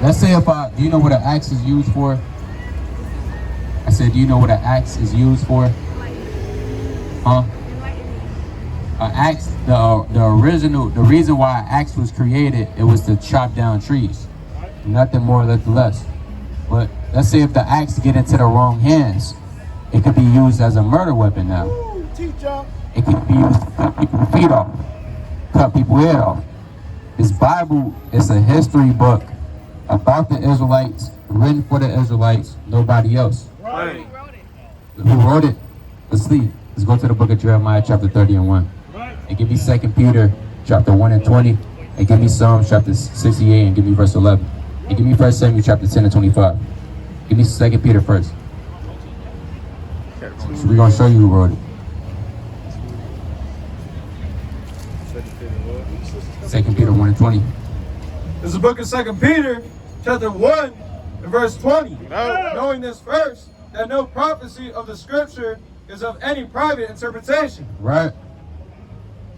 let's say do you know what an axe is used for? I said, do you know what an axe is used for? Huh? An axe, the reason why an axe was created, it was to chop down trees. Nothing more, nothing less. But let's say if the axe get into the wrong hands, it could be used as a murder weapon now. It could be used to cut people's feet off, cut people's head off. This Bible is a history book about the Israelites, written for the Israelites, nobody else. Right. Who wrote it? Let's see. Let's go to the book of Jeremiah chapter 30 and 1. And give me 2 Peter chapter 1 and 20. And give me Psalms chapter 68 and give me verse 11. And give me 1 Samuel chapter 10 and 25. Give me 2 Peter first. So we're going to show you who wrote it. 2 Peter 1 and 20. This is the book of 2 Peter, chapter 1, and verse 20. Knowing this first, that no prophecy of the scripture is of any private interpretation. Right.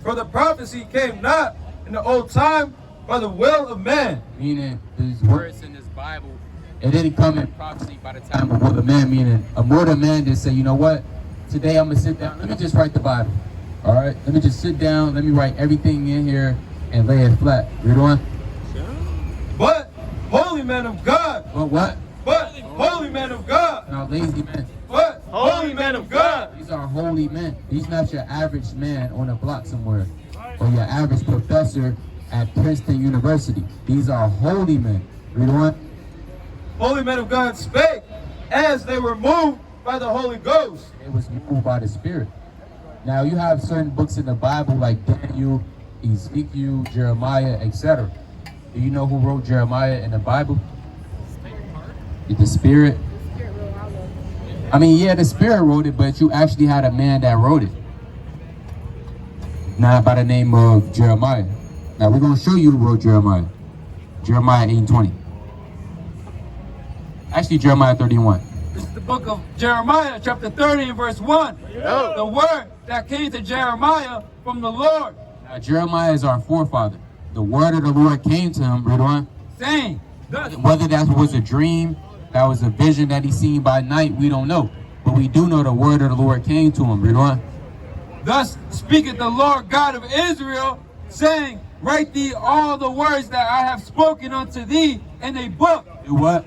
For the prophecy came not in the old time by the will of man. Meaning, these words in this Bible, it didn't come in prophecy by the time of mortal man, meaning a mortal man just say, you know what? Today I'm going to sit down. Let me just write the Bible. All right? Let me just sit down. Let me write everything in here and lay it flat. Read on. But holy men of God. But what? But holy men of God. Now, lazy men. But holy men of God. These are holy men. These not your average man on a block somewhere or your average professor at Princeton University. These are holy men. Read on. Holy men of God spake as they were moved by the Holy Ghost. It was moved by the Spirit. Now, you have certain books in the Bible like Daniel, Ezekiel, Jeremiah, etc. Do you know who wrote Jeremiah in the Bible? The Spirit. I mean, yeah, the Spirit wrote it, but you actually had a man that wrote it. Not by the name of Jeremiah. Now, we're going to show you who wrote Jeremiah. Jeremiah 8 and 20. Actually, Jeremiah 31. This is the book of Jeremiah, chapter 30 and verse 1. The word that came to Jeremiah from the Lord. Now, Jeremiah is our forefather. The word of the Lord came to him, read on. Saying, thus Whether that was a dream, that was a vision that he seen by night, we don't know. But we do know the word of the Lord came to him, read on. speaketh the Lord God of Israel, saying, write thee all the words that I have spoken unto thee in a book. Do what?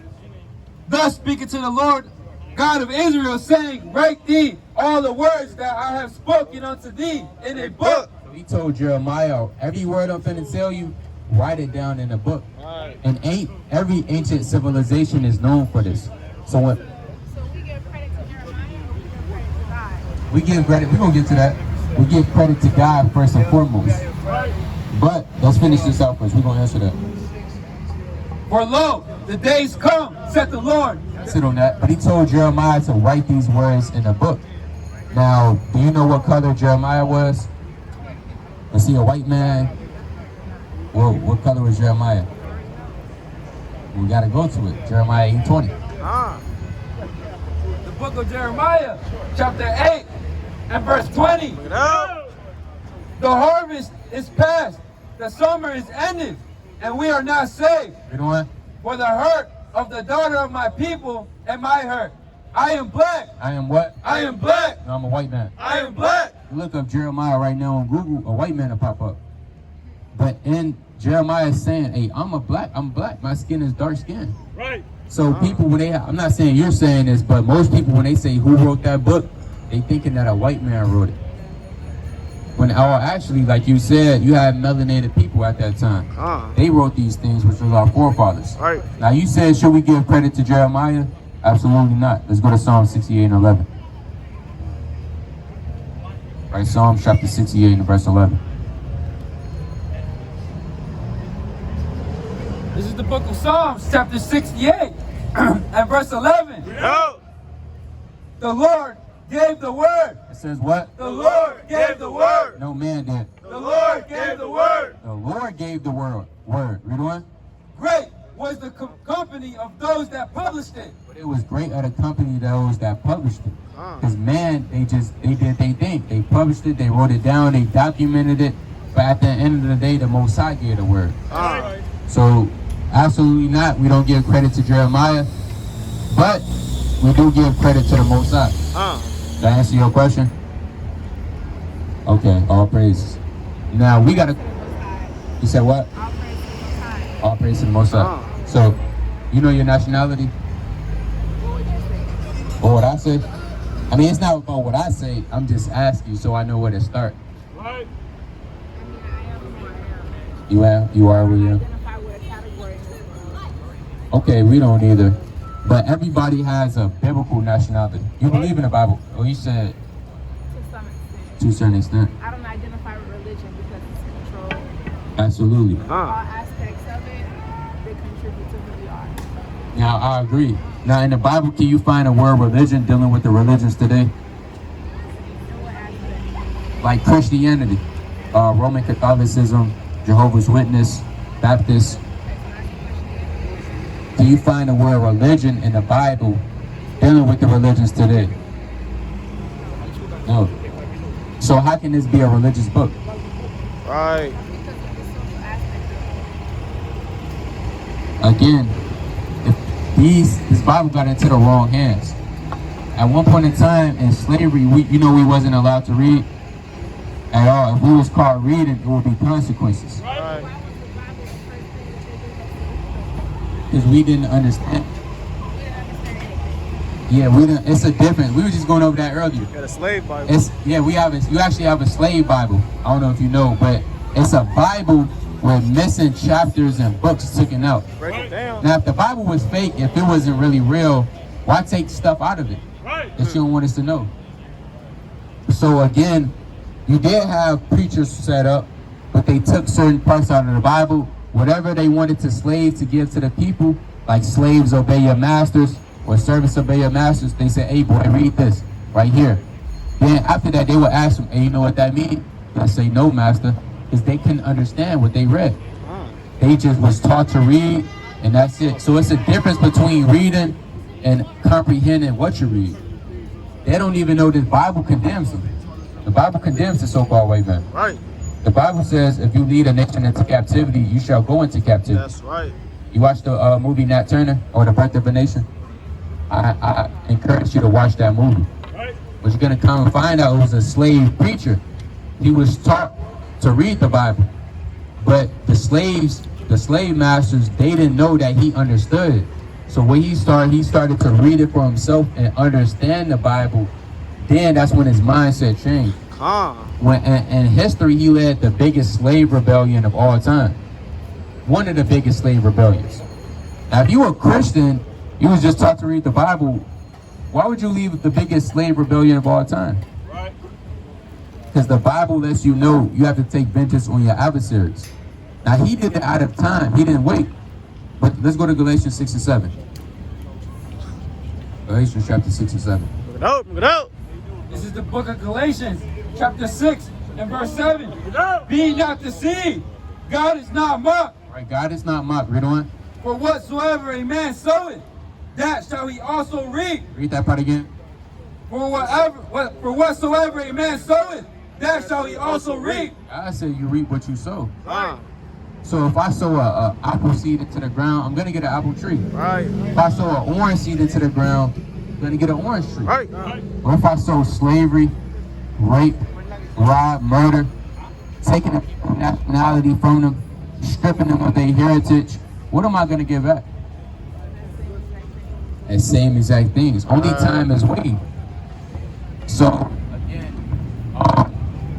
Thus speaketh to the Lord God of Israel, saying, write thee all the words that I have spoken unto thee in a book. So he told Jeremiah, every word I'm finna tell you, write it down in a book. And every ancient civilization is known for this. So what? So we give credit to Jeremiah or we give credit to God? We give credit, we're gonna get to that. We give credit to God first and foremost. But let's finish this out first. We're gonna answer that. For lo, the days come, saith the Lord. Sit on that. But he told Jeremiah to write these words in a book. Now, do you know what color Jeremiah was? Was he a white man? Well, what color was Jeremiah? We gotta go to it. Jeremiah 8:20. The book of Jeremiah, chapter 8 and verse 20. The harvest is past, the summer is ended, and we are not saved. You know what? For the hurt of the daughter of my people and my hurt. I am black. I am what? I am black. No, I'm a white man. I am black. look up Jeremiah right now on Google, a white man will pop up. But in Jeremiah is saying, hey, I'm black, my skin is dark skin. Right. So people, when they, I'm not saying you're saying this, but most people, when they say who wrote that book, they thinking that a white man wrote it. When actually, like you said, you had melanated people at that time. They wrote these things, which was our forefathers. Right. Now you said, should we give credit to Jeremiah? Absolutely not. Let's go to Psalm 68 and 11. Right, Psalm chapter 68 and verse 11. This is the book of Psalms, chapter 68, and verse 11. Yo. The Lord gave the word. It says what? The Lord gave the word. No man did. The Lord gave the word. The Lord gave the word. Read on. Great was the company of those that published it. But it was great at a company those that published it. Because man, they did they thing. They published it, they wrote it down, they documented it. But at the end of the day, the Most High gave the word. So absolutely not. We don't give credit to Jeremiah, but we do give credit to the Most High. Did I answer your question? Okay, all praises. Now we gotta. You said what? All praise to the Most High. So, you know your nationality? Or what I say? I mean, it's not about what I say. I'm just asking so I know where to start. Right. You are where you are. Okay, we don't either. But everybody has a biblical nationality. You believe in the Bible? Oh, you said to a certain extent. I don't identify with religion because it's control. Absolutely. All aspects of it, they contribute to who we are. Now, I agree. Now, in the Bible, can you find a word religion dealing with the religions today? In what aspect? Like Christianity, Roman Catholicism, Jehovah's Witness, Baptist. Do you find the word religion in the Bible dealing with the religions today? No. So how can this be a religious book? Right. Again, if this Bible got into the wrong hands. At one point in time in slavery, we wasn't allowed to read at all. If we was caught reading, it would be consequences. Right. Because we didn't understand. Yeah, we didn't. It's a difference. We were just going over that earlier. Got a slave Bible. You actually have a slave Bible. I don't know if you know, but it's a Bible with missing chapters and books taken out. Break it down. Now, if the Bible was fake, if it wasn't really real, why take stuff out of it that you don't want us to know? So again, you did have preachers set up, but they took certain parts out of the Bible. Whatever they wanted to slaves to give to the people, like slaves obey your masters or servants obey your masters, they said, hey boy, read this right here. Then after that, they would ask them, hey, you know what that means? They'll say, no, master, because they couldn't understand what they read. They just was taught to read, and that's it. So it's a difference between reading and comprehending what you read. They don't even know the Bible condemns them. The Bible condemns the so-called white man. Right. The Bible says, if you lead a nation into captivity, you shall go into captivity. That's right. You watched the movie Nat Turner, or The Birth of a Nation? I encourage you to watch that movie. Right. But you're going to come and find out it was a slave preacher. He was taught to read the Bible. But the slave masters, they didn't know that he understood it. So when he started to read it for himself and understand the Bible. Then that's when his mindset changed. When in history, he led the biggest slave rebellion of all time. One of the biggest slave rebellions. Now, if you were a Christian, you was just taught to read the Bible, why would you leave the biggest slave rebellion of all time? Right. Because the Bible lets you know you have to take vengeance on your adversaries. Now, he did it out of time. He didn't wait. But let's go to Galatians 6 and 7. Galatians chapter 6 and 7. Look it out. Look it out. This is the book of Galatians, chapter 6 and verse 7. Be not deceived. God is not mocked. Right, God is not mocked. Read on. For whatsoever a man soweth, that shall he also reap. Read that part again. For whatsoever a man soweth, that shall he also reap. God said you reap what you sow. Right. So if I sow a apple seed into the ground, I'm going to get an apple tree. Right. If I sow an orange seed into the ground, I'm going to get an orange tree. Right. Or if I sow slavery, rape, rob, murder, taking the nationality from them, stripping them of their heritage, what am I going to give back? The same exact things. Only time is waiting. So, again,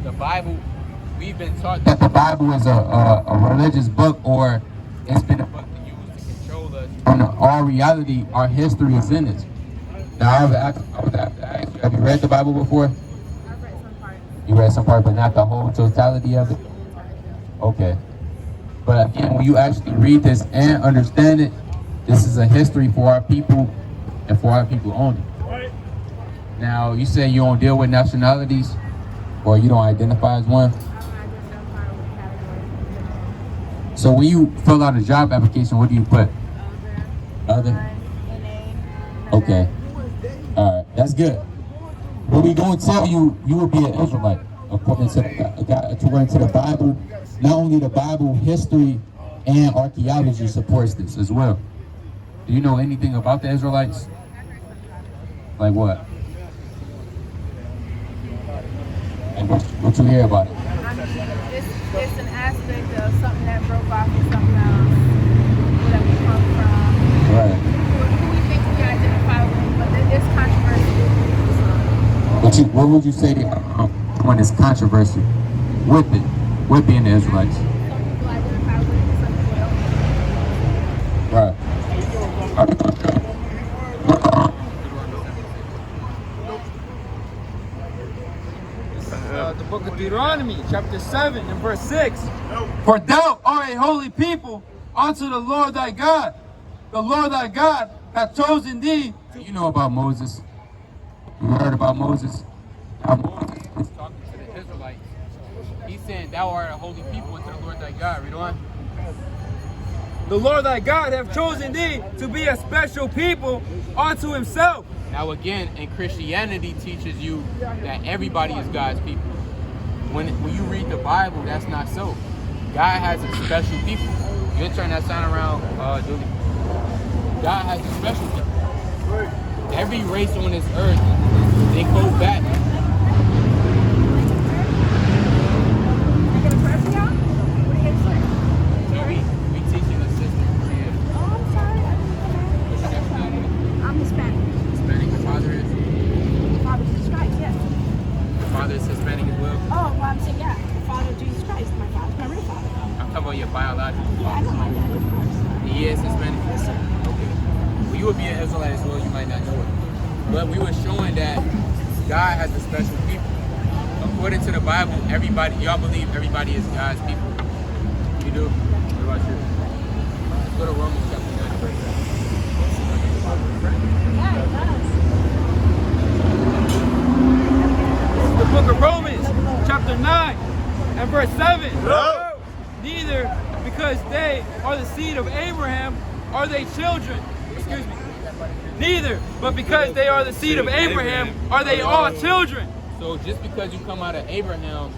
the Bible, we've been taught that the Bible is a religious book, or it's been a book to use to control us. And our reality, our history is in it. Now, I would have to ask you, have you read the Bible before? I've read some parts. You read some part, but not the whole totality of it? Okay. But again, when you actually read this and understand it, this is a history for our people and for our people only. Now, you say you don't deal with nationalities, or you don't identify as one. So when you fill out a job application, what do you put? Other? Okay. All right, that's good. But we going to tell you, you will be an Israelite according to the Bible. Not only the Bible, history and archaeology supports this as well. Do you know anything about the Israelites? Like what? And what you hear about it? I mean, it's an aspect of something that broke off and something else that we come from. Right. Who we think we identify with, but it's controversial. What would you say when it's controversy with being the Israelites? Some people identify with it, some people don't. Right. The book of Deuteronomy, chapter 7 and verse 6. For thou art a holy people unto the Lord thy God. The Lord thy God hath chosen thee. You know about Moses. You heard about Moses? How Moses is talking to the Israelites. He's saying, thou art a holy people unto the Lord thy God. Read on. The Lord thy God hath chosen thee to be a special people unto himself. Now again, in Christianity teaches you that everybody is God's people. When you read the Bible, that's not so. God has a special people. You turn that sign around, Julie. God has a special people. Every race on this earth, they go back. We teaching a sister here. Oh, I'm sorry. What's your nationality? I'm Hispanic. Hispanic. Your father is? Father Jesus Christ, yes. Your father is Hispanic as well? Oh, well, I'm saying, yeah. The Father Jesus Christ, my father, my real father. I'm talking about your biological Yeah, I know father. my dad, of course. He is Hispanic? Yes, sir. Okay. Well, you would be an Israelite as well, you might not know it. But we were showing that God has a special people. According to the Bible, everybody, y'all believe everybody is God's people. You do? What about you? Let's go to Romans chapter 9 verse 7. The book of Romans, chapter 9 and verse 7. Neither because they are the seed of Abraham are they children. Excuse me. Neither, but because they are the seed of Abraham are they all children. So just because you come out of Abraham,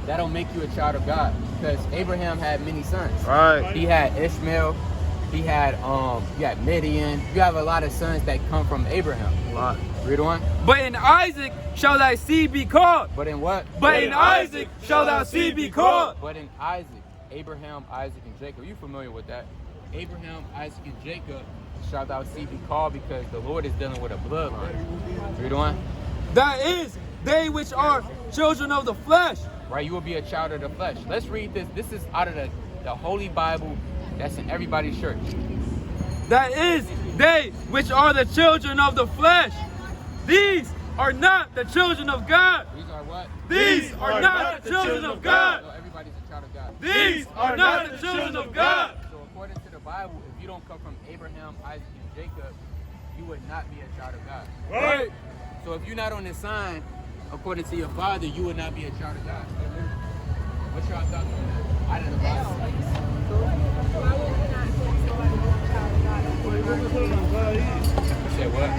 that don't make you a child of God. Because Abraham had many sons. Right. He had Ishmael, he had Midian. You have a lot of sons that come from Abraham. A lot. Read on. But in Isaac shall thy seed be called. But in what? But in Isaac shall thy seed be called. But in Isaac, Abraham, Isaac, and Jacob. You familiar with that? Abraham, Isaac, and Jacob shall thou seed be called, because the Lord is dealing with a bloodline. Read on. That is, they which are children of the flesh. Right, you will be a child of the flesh. Let's read this. This is out of the Holy Bible that's in everybody's church. That is, they which are the children of the flesh. These are not the children of God. These are what? These are not the children of God. So everybody's a child of God. These are not the children of God. So according to the Bible, if you don't come from Abraham, Isaac, and Jacob, you would not be a child of God. Right. So if you're not on this sign, according to your father, you would not be a child of God. What's your thoughts on that? Out of the Bible. You said what?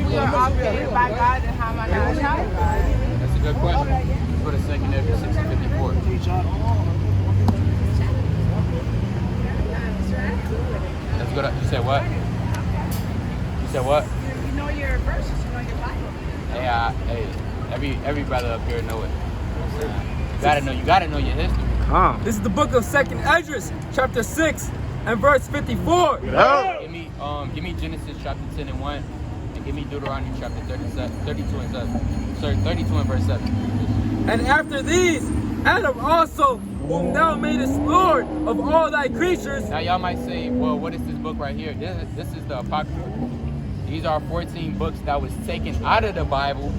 We are all created by God, and how am I not a child of God? That's a good question. Let's go to 2 Ezra 6:54. Let's go to, you said what? You said what? You know your verses, you know your Bible. Hey, every brother up here know it. You gotta know your history. This is the book of 2nd Esdras, chapter 6 and verse 54. Give me Genesis chapter 10 and 1, and give me Deuteronomy chapter 32 and 7. Sorry, 32 and verse 7. And after these, Adam also, whom thou madest Lord of all thy creatures. Now y'all might say, well, what is this book right here? This is the Apocrypha. These are 14 books that was taken out of the Bible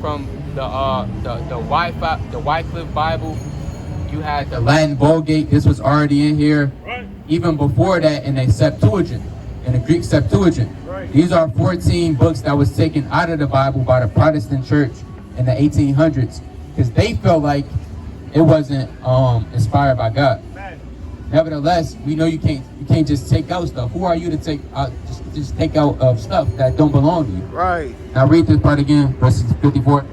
from the Wycliffe Bible. You had the Latin Vulgate. This was already in here. Right. Even before that, in the Septuagint, in the Greek Septuagint. Right. These are 14 books that was taken out of the Bible by the Protestant church in the 1800s, because they felt like it wasn't inspired by God. Man. Nevertheless, we know you can't just take out stuff. Who are you to take out just take out stuff that don't belong to you? Right. Now read this part again, verse 54.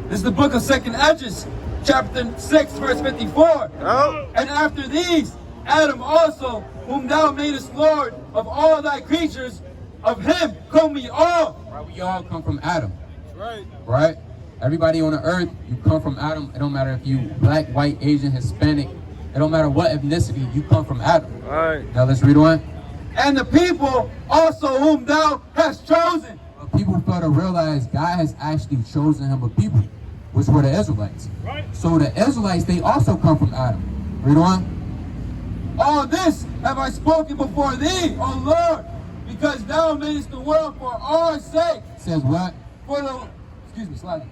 This is the book of 2nd Esdras, chapter 6, verse 54. Oh. And after these, Adam also, whom thou madest Lord of all thy creatures, of him come we all. Right, we all come from Adam. Right. Right? Everybody on the earth, you come from Adam. It don't matter if you black, white, Asian, Hispanic. It don't matter what ethnicity, you come from Adam. Right. Now let's read on. And the people also whom thou hast chosen. People fail to realize God has actually chosen him a people, which were the Israelites. Right. So the Israelites, they also come from Adam. Read on. All this have I spoken before thee, O Lord, because thou madest the world for our sake. Says what? Slide.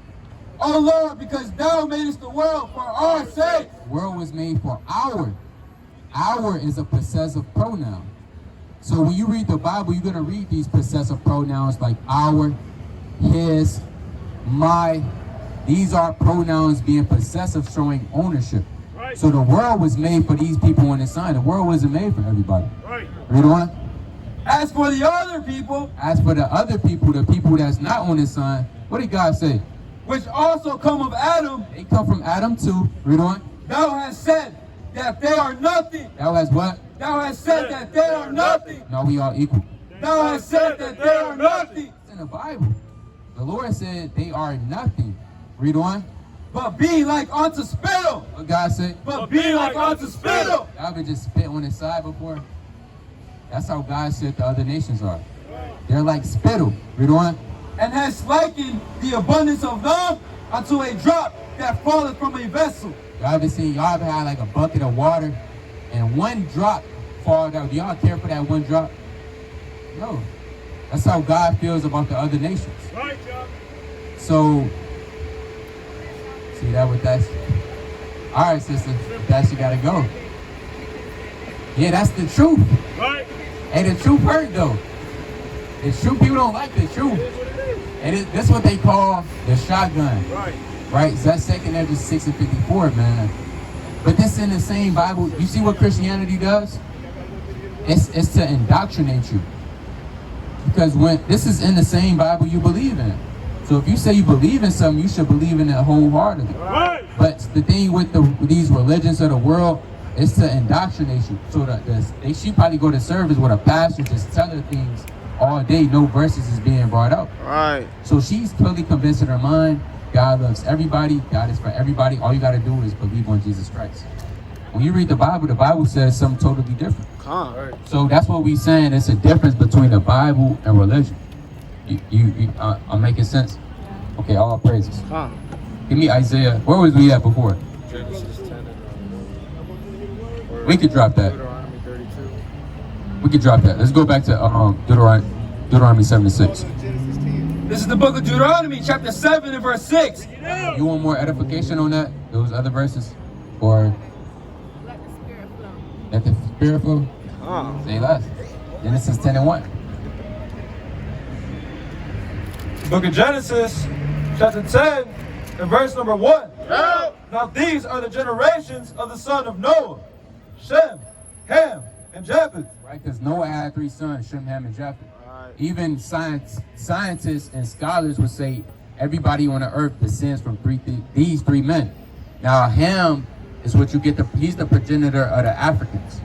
O Lord, because thou madest the world for our sake. World was made for our. Our is a possessive pronoun. So when you read the Bible, you're going to read these possessive pronouns like our, his, my. These are pronouns being possessive, showing ownership. Right. So the world was made for these people on the sign. The world wasn't made for everybody. Right. Read on. As for the other people, As for the other people, the people that's not on the sign, what did God say? which also come of Adam, They come from Adam too. Read on. thou hast said that they are nothing. That was what? Thou hast said that they are nothing. No, we all equal. Thou hast said that they are nothing. It's in the Bible. The Lord said they are nothing. Read on. But be like unto spittle. What God said? But be like unto spittle. Y'all ever just spit on his side before? That's how God said the other nations are. They're like spittle. Read on. And hast likened the abundance of them unto a drop that falleth from a vessel. Y'all ever had like a bucket of water and one drop fall out? Do y'all care for that one drop? No. That's how God feels about the other nations. Right, John. So, see that with that? All right, sister. With that, you gotta go. Yeah, that's the truth. Right. And the truth hurt though. The truth, people don't like the truth. And that's what they call the shotgun. Right. Right? So that's 2nd Esdras 6 and 54, man. But this in the same Bible. You see what Christianity does? It's to indoctrinate you. Because when this is in the same Bible you believe in. So if you say you believe in something, you should believe in it wholeheartedly. Right. But the thing with these religions of the world is to indoctrinate you. So they should probably go to service with a pastor just telling things all day, no verses is being brought out. Right. So she's clearly convinced in her mind, God loves everybody, God is for everybody. All you got to do is believe on Jesus Christ. When you read the Bible says something totally different. Right. So that's what we're saying. It's a difference between the Bible and religion. I'm making sense? Okay, all praises. Give me Isaiah. Where was we at before? Genesis 10 and We could drop that. Deuteronomy 32. We could drop that. Let's go back to Deuteronomy 76. This is the book of Deuteronomy, chapter 7 and verse 6. You want more edification on that? Those other verses? Or Let the spirit flow. let the Spirit flow? Say less. Genesis 10 and 1. Book of Genesis, chapter 10 and verse number 1. Now these are the generations of the son of Noah, Shem, Ham, and Japheth. Right? Because Noah had 3 sons, Shem, Ham, and Japheth. Right. Even scientists and scholars would say everybody on the earth descends from these 3 men. Now Ham is what you get, he's the progenitor of the Africans,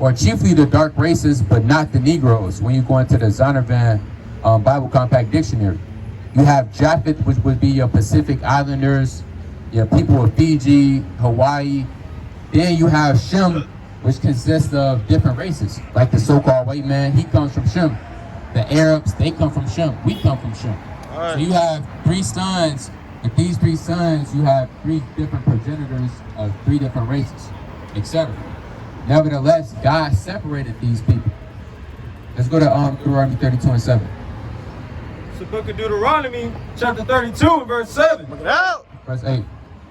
or chiefly the dark races, but not the Negroes. When you go into the Zondervan Bible Compact Dictionary, you have Japheth, which would be your Pacific Islanders, Yeah, people of Fiji, Hawaii. Then you have Shem, which consists of different races, like the so-called white man. He comes from Shem. The Arabs, they come from Shem. We come from Shem. So you have 3 sons. With these 3 sons, you have 3 different progenitors of 3 different races, etc. Nevertheless, God separated these people. Let's go to Deuteronomy 32 and 7. It's the book of Deuteronomy, chapter 32 and verse 7. Verse 8.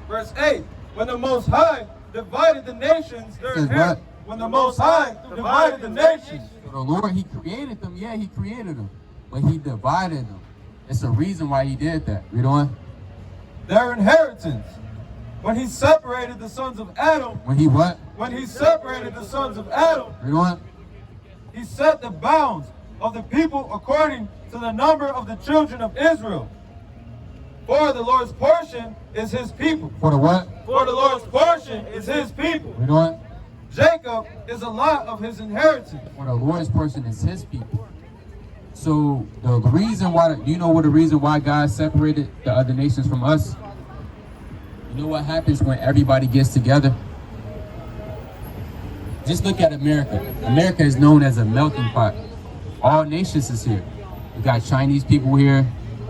Verse 8. When the Most High divided the nations, their Says inheritance. what? When the Most High divided the nations. So the Lord, He created them. Yeah, He created them. But He divided them. It's a reason why He did that. Read on. Their inheritance. When He separated the sons of Adam. When He what? When He separated the sons of Adam. Read on. He set the bounds of the people according to the number of the children of Israel. For the Lord's portion is His people. For the what? For the Lord's portion is His people. Read on. Jacob is a lot of His inheritance. For the Lord's person is His people. So the reason why, do you know what the reason why God separated the other nations from us? You know what happens when everybody gets together? Just look at America. America is known as a melting pot. All nations is here. You got Chinese people here,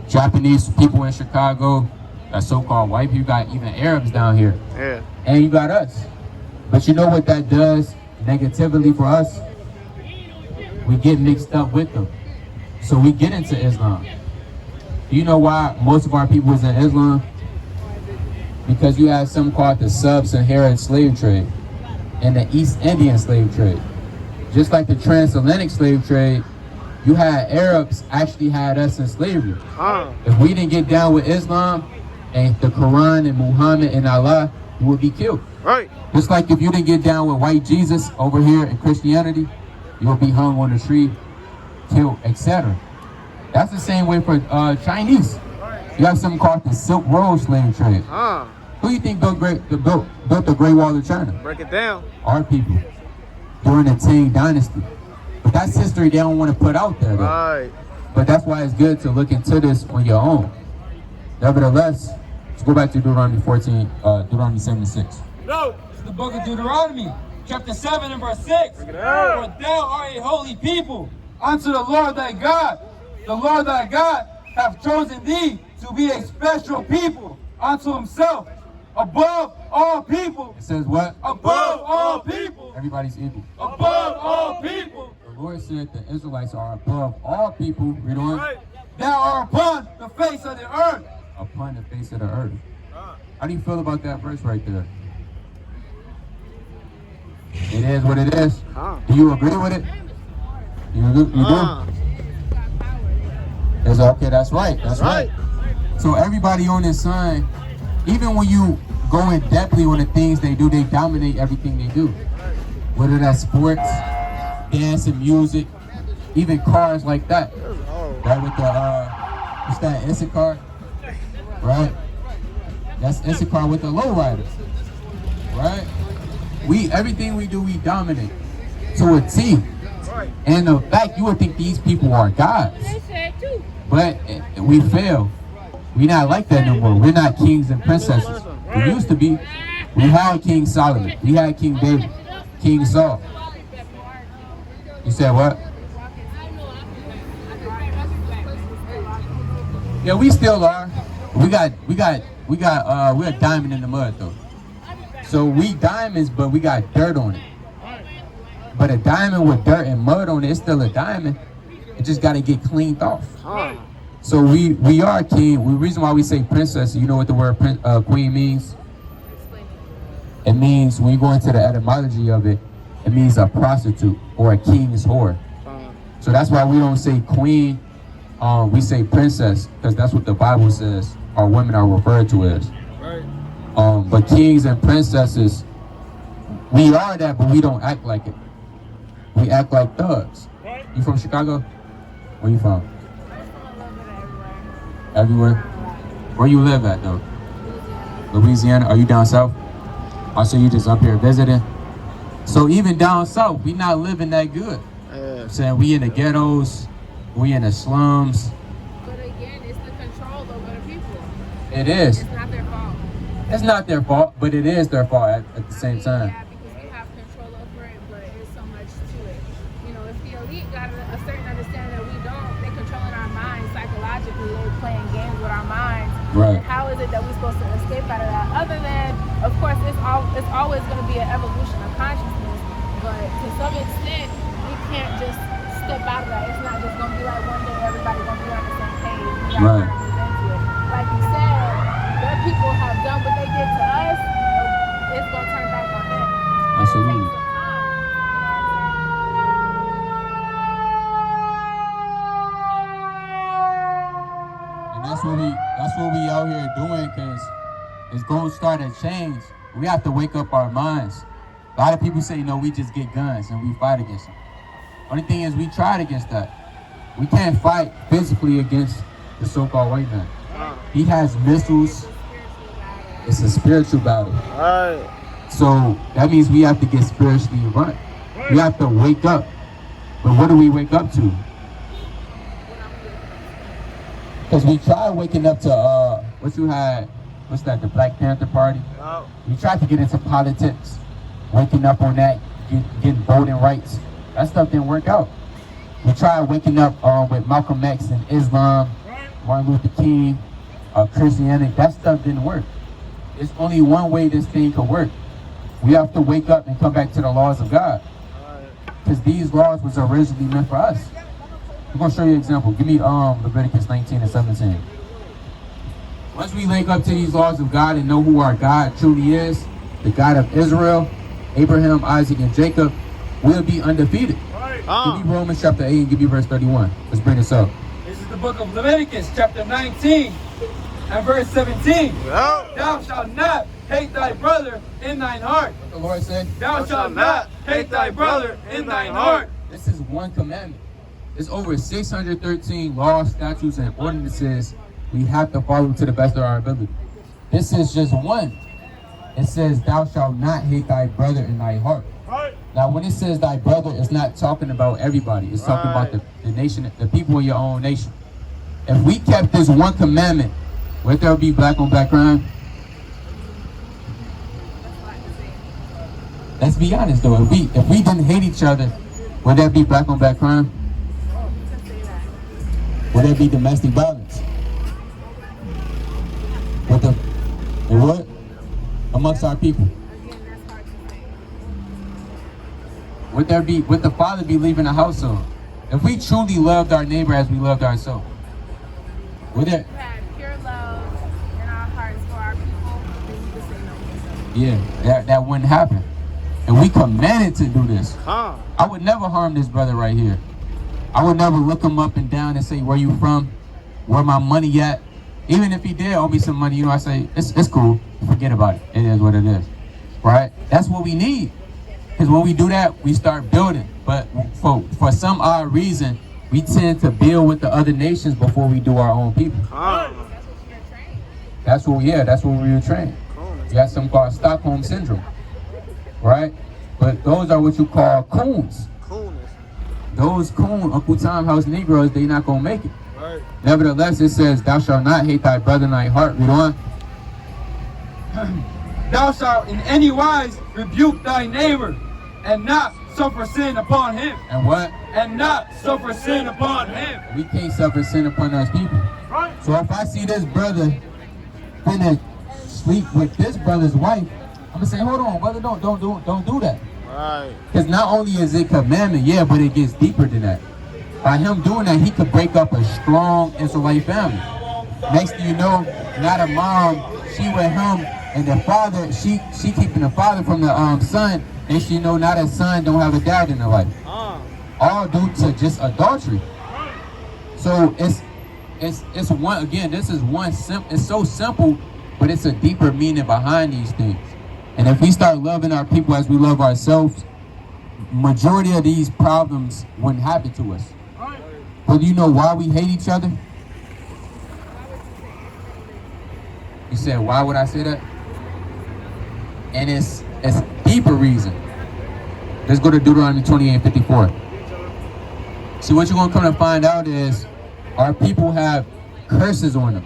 Japanese people in Chicago, got so-called white people, you got even Arabs down here. Yeah. And you got us. But you know what that does negatively for us? We get mixed up with them. So we get into Islam. Do you know why most of our people is in Islam? Because you have something called the sub-Saharan slave trade and the East Indian slave trade. Just like the transatlantic slave trade, you had Arabs actually had us in slavery. If we didn't get down with Islam and the Quran and Muhammad and Allah, you would be killed. Right. Just like if you didn't get down with white Jesus over here in Christianity, you will be hung on a tree, killed, etc. That's the same way for Chinese. You have something called the Silk Road slave trade. Who do you think built the Great Wall of China? Break it down. Our people during the Tang Dynasty. But that's history they don't want to put out there, though. Right. But that's why it's good to look into this on your own. Nevertheless, let's go back to Deuteronomy Deuteronomy 76. No, it's the book of Deuteronomy, chapter 7 and verse 6. For thou art a holy people unto the Lord thy God. The Lord thy God hath chosen thee to be a special people unto Himself, above all people. It says what? Above all people. Everybody's equal. Above all people. The Lord said the Israelites are above all people. Read on. Thou art upon the face of the earth. Upon the face of the earth. How do you feel about that verse right there? It is what it is. Do you agree with it? You do? It's okay, that's right. That's right. So everybody on this sign, even when you go in depthly on the things they do, they dominate everything they do. Whether that's sports, dance and music, even cars like that. Right, with the, what's that, Issachar? Right? That's Issachar with the lowriders. Right? Everything we do, we dominate. To a T. And the fact, you would think these people are gods. But we fail. We're not like that no more. We're not kings and princesses. We used to be. We had King Solomon. We had King David. King Saul. You said what? Yeah, we still are. We're a diamond in the mud though. So we diamonds, but we got dirt on it. But a diamond with dirt and mud on it, it's still a diamond. It just got to get cleaned off. So we are king. The reason why we say princess, you know what the word queen means? It means, when you go into the etymology of it, it means a prostitute or a king's whore. So that's why we don't say queen, we say princess, because that's what the Bible says our women are referred to as. But kings and princesses, we are that, but we don't act like it. We act like thugs. You from Chicago? Where you from? Everywhere? Where you live at though? Louisiana? Are you down south? Oh, so you just up here visiting? So even down south, we not living that good. I'm saying we in the ghettos, we in the slums. But again, it's the control over the people. It is. It's not their fault. It's not their fault, but it is their fault at the same time. Yeah, because we have control over it, but there's so much to it. You know, if the elite got a certain understanding that we don't, they're controlling our minds psychologically. They're playing games with our minds. Right. And how is it that we're supposed to escape out of that? Other than, of course, it's always going to be an evolution of consciousness, but to some extent, we can't just step out of that. It's not just going to be like one day everybody's going to be on the same page. We got Right. to move into it. Like you said, their people have done what they did to us. It's going to turn back on them. Absolutely. It takes some time. And that's what we out here doing, because it's going to start a change. We have to wake up our minds. A lot of people say, no, we just get guns and we fight against them. Only thing is, we tried against that. We can't fight physically against the so-called white man. He has missiles. It's a spiritual battle. Right. So that means we have to get spiritually right. We have to wake up. But what do we wake up to? Because we tried waking up to what's that, the Black Panther Party? Oh. We tried to get into politics, waking up on that, getting voting rights. That stuff didn't work out. We tried waking up with Malcolm X and Islam, Martin Luther King, Christianity. That stuff didn't work. There's only one way this thing could work. We have to wake up and come back to the laws of God. Because these laws was originally meant for us. I'm going to show you an example. Give me Leviticus 19 and 17. Once we link up to these laws of God and know who our God truly is, the God of Israel, Abraham, Isaac, and Jacob, we'll be undefeated. Give me Romans chapter 8 and give me verse 31. Let's bring this up. This is the book of Leviticus, chapter 19, and verse 17. Yeah. Thou shalt not hate thy brother in thine heart. What the Lord said? Thou shalt not hate thy brother in thine heart. This is one commandment. There's over 613 laws, statutes, and ordinances we have to follow to the best of our ability. This is just one. It says, thou shalt not hate thy brother in thy heart. Now, when it says thy brother, it's not talking about everybody. It's talking about the nation, the people in your own nation. If we kept this one commandment, would there be black on black crime? Let's be honest though, if we didn't hate each other, would there be black on black crime? Would there be domestic violence? It would? Amongst our people. Would the father be leaving the household? If we truly loved our neighbor as we loved ourselves, would there? If we had pure love in our hearts for our people, then you could say no. Yeah, that wouldn't happen. And we commanded to do this. Huh. I would never harm this brother right here. I would never look him up and down and say, where you from? Where my money at? Even if he did owe me some money, I say, it's cool. Forget about it. It is what it is. Right? That's what we need. Because when we do that, we start building. But for some odd reason, we tend to build with the other nations before we do our own people. Huh. That's what we are trained. That's what we were trained. We got something called Stockholm Syndrome. Right? But those are what you call coons. Coolness. Those coon, Uncle Tom House Negroes, they not going to make it. Right. Nevertheless, it says, thou shalt not hate thy brother in thy heart. Read on. Thou shalt in any wise rebuke thy neighbor, and not suffer sin upon him. And what? And not suffer sin upon him. We can't suffer sin upon us people. Right. So if I see this brother finna sleep with this brother's wife, I'm gonna say, hold on, brother, don't do that. Right. Because not only is it commandment, yeah, but it gets deeper than that. By him doing that, he could break up a strong Israelite family. Next thing you know, not a mom, she with him, and the father, she keeping the father from the son. Next thing you know, not a son don't have a dad in their life. All due to just adultery. So it's one, again, this is one simple, it's so simple, but it's a deeper meaning behind these things. And if we start loving our people as we love ourselves, majority of these problems wouldn't happen to us. But you know why we hate each other? You said, why would I say that? And it's a deeper reason. Let's go to Deuteronomy 28:54. See, what you're going to come to find out is our people have curses on them.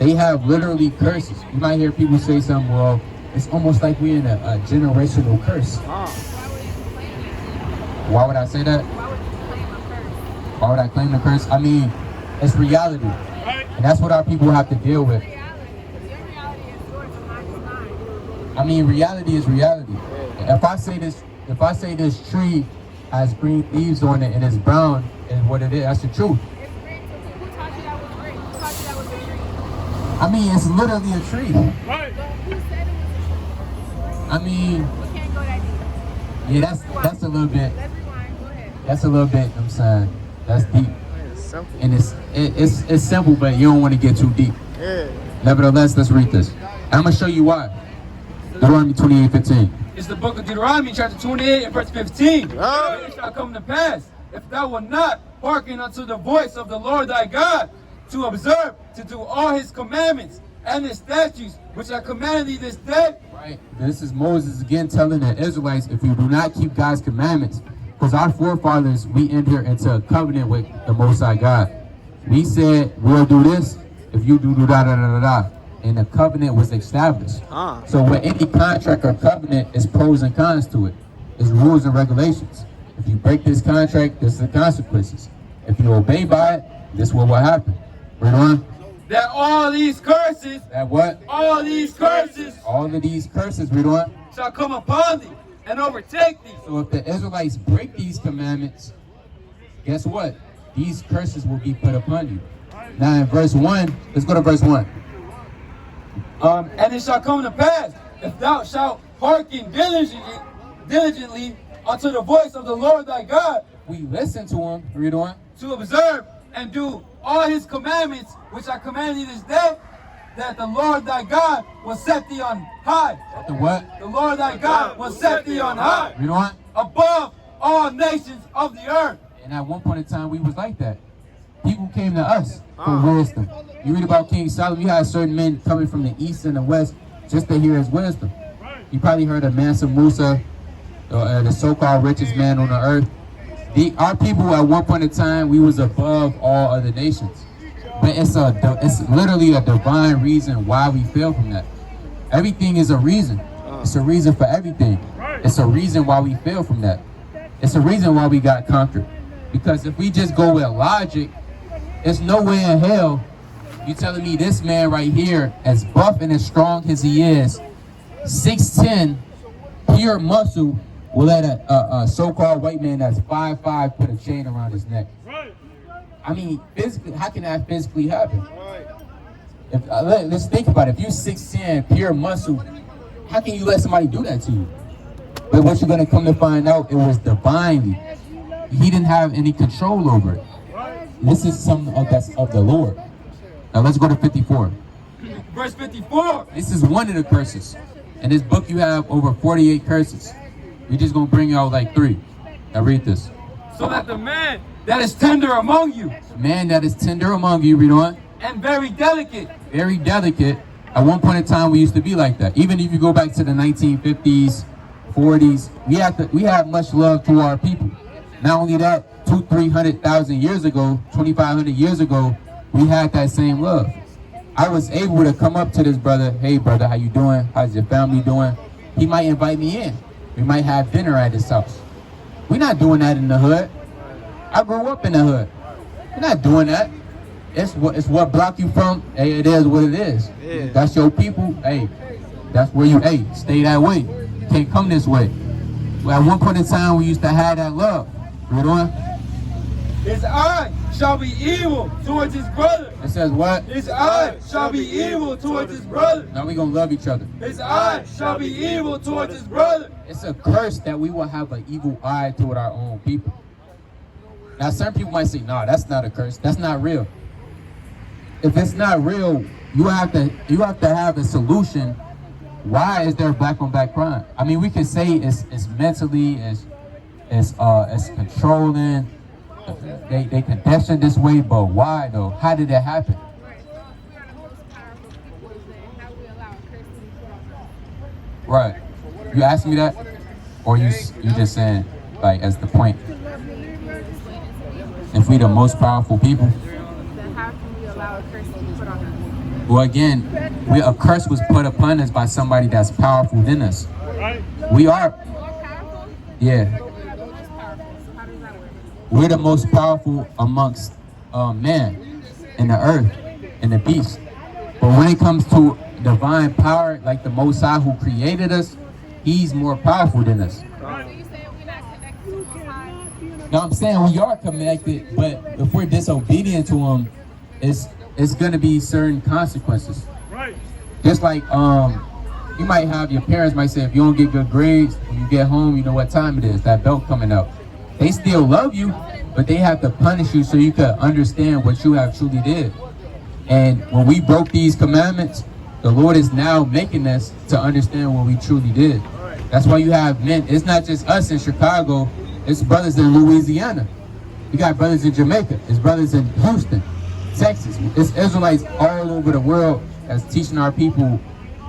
they have literally curses. You might hear people say something, well, it's almost like we're in a generational curse. Why would I say that? Why would I claim the curse? I mean, it's reality. And that's what our people have to deal with. I mean, reality is reality. If I say this tree has green leaves on it and it's brown, and what it is, that's the truth. Who taught you that was green? Who taught you that was a tree? I mean, it's literally a tree. Who said it was a tree? I mean, We can't go that deep. yeah, that's a little bit. Let's rewind. Go ahead. That's a little bit. I'm saying that's deep, and it's simple, but you don't want to get too deep. Nevertheless, let's read this. I'm gonna show you why. Deuteronomy 28:15. It's the book of Deuteronomy, chapter 28 and verse 15. It shall come to pass, if thou wilt not hearken unto the voice of the Lord thy God, to observe, to do all his commandments and his statutes, which I command thee this day. Right. This is Moses again telling the Israelites, if you do not keep God's commandments, because our forefathers, we enter into a covenant with the Most High God. We said, we'll do this if you do da da da da da. And the covenant was established. So with any contract or covenant, is pros and cons to it. There's rules and regulations. If you break this contract, this is the consequences. If you obey by it, this is what will happen. Read on. That all these curses, That what? all these curses All of these curses, read on. shall come upon thee and overtake thee. So if the Israelites break these commandments, guess what? These curses will be put upon you. Now in verse 1, let's go to verse 1. And it shall come to pass, if thou shalt hearken diligently unto the voice of the Lord thy God, We listen to him, read on. to observe and do all his commandments, which I command thee this day, that the Lord thy God will set thee on high. The what? The Lord thy God will set thee on high, Read on. above all nations of the earth. And at one point in time, we was like that. People came to us for wisdom. You read about King Solomon, you had certain men coming from the east and the west just to hear his wisdom. You probably heard of Mansa Musa, the so-called richest man on the earth. Our people, at one point in time, we was above all other nations. But it's literally a divine reason why we fell from that. Everything is a reason. It's a reason for everything. It's a reason why we fell from that. It's a reason why we got conquered. Because if we just go with logic, there's no way in hell you telling me this man right here, as buff and as strong as he is, 6'10", pure muscle, will let a so-called white man that's 5'5" put a chain around his neck. I mean, physically, how can that physically happen? If let's think about it. If you're 6'10", pure muscle, how can you let somebody do that to you? But what you're gonna come to find out, it was divinely. He didn't have any control over it. This is something that's of the Lord. Now let's go to 54. Verse 54. This is one of the curses. In this book you have over 48 curses. We're just gonna bring out like 3. Now read this. So that the man that is tender among you Man that is tender among you, read on. and very delicate, Very delicate. At one point in time we used to be like that. Even if you go back to the 1950s, 40s, we had much love to our people. Not only that, 200,000-300,000 years ago, 2,500 years ago, we had that same love. I was able to come up to this brother, hey brother, how you doing? How's your family doing? He might invite me in. We might have dinner at his house. We're not doing that in the hood. I grew up in the hood. We're not doing that. It's what block you from. Hey, it is what it is. Yeah. That's your people. Hey, that's where you, hey, stay that way. You can't come this way. Well, at one point in time, we used to have that love. Read on. his eye shall be evil towards his brother. It says what? His eye shall be evil towards his brother. Now we gonna love each other. His eye shall be evil towards his brother. It's a curse that we will have an evil eye toward our own people. Now some people might say, no, that's not a curse. That's not real. If it's not real, you have to have a solution. Why is there black on black crime? I mean, we can say it's mentally, it's controlling. They conditioned this way, but why though? How did that happen? Right. You asking me that, or you just saying like as the point? If we the most powerful people, Then how can we allow a curse to be put on us? Well, again, a curse was put upon us by somebody that's powerful than us. Right? We are, More powerful? yeah, Less powerful. So how does that work? we're the most powerful amongst man and the earth and the beast. But when it comes to divine power, like the Most High who created us, he's more powerful than us. So you saying we're not connected to the Most High? Now I'm saying we are connected, but if we're disobedient to him, it's gonna be certain consequences. Right. Just like you might have your parents might say if you don't get good grades when you get home, you know what time it is, that belt coming out. They still love you, but they have to punish you so you can understand what you have truly did. And when we broke these commandments, the Lord is now making us to understand what we truly did. That's why you have men. It's not just us in Chicago. It's brothers in Louisiana. You got brothers in Jamaica. It's brothers in Houston, Texas. It's Israelites all over the world that's teaching our people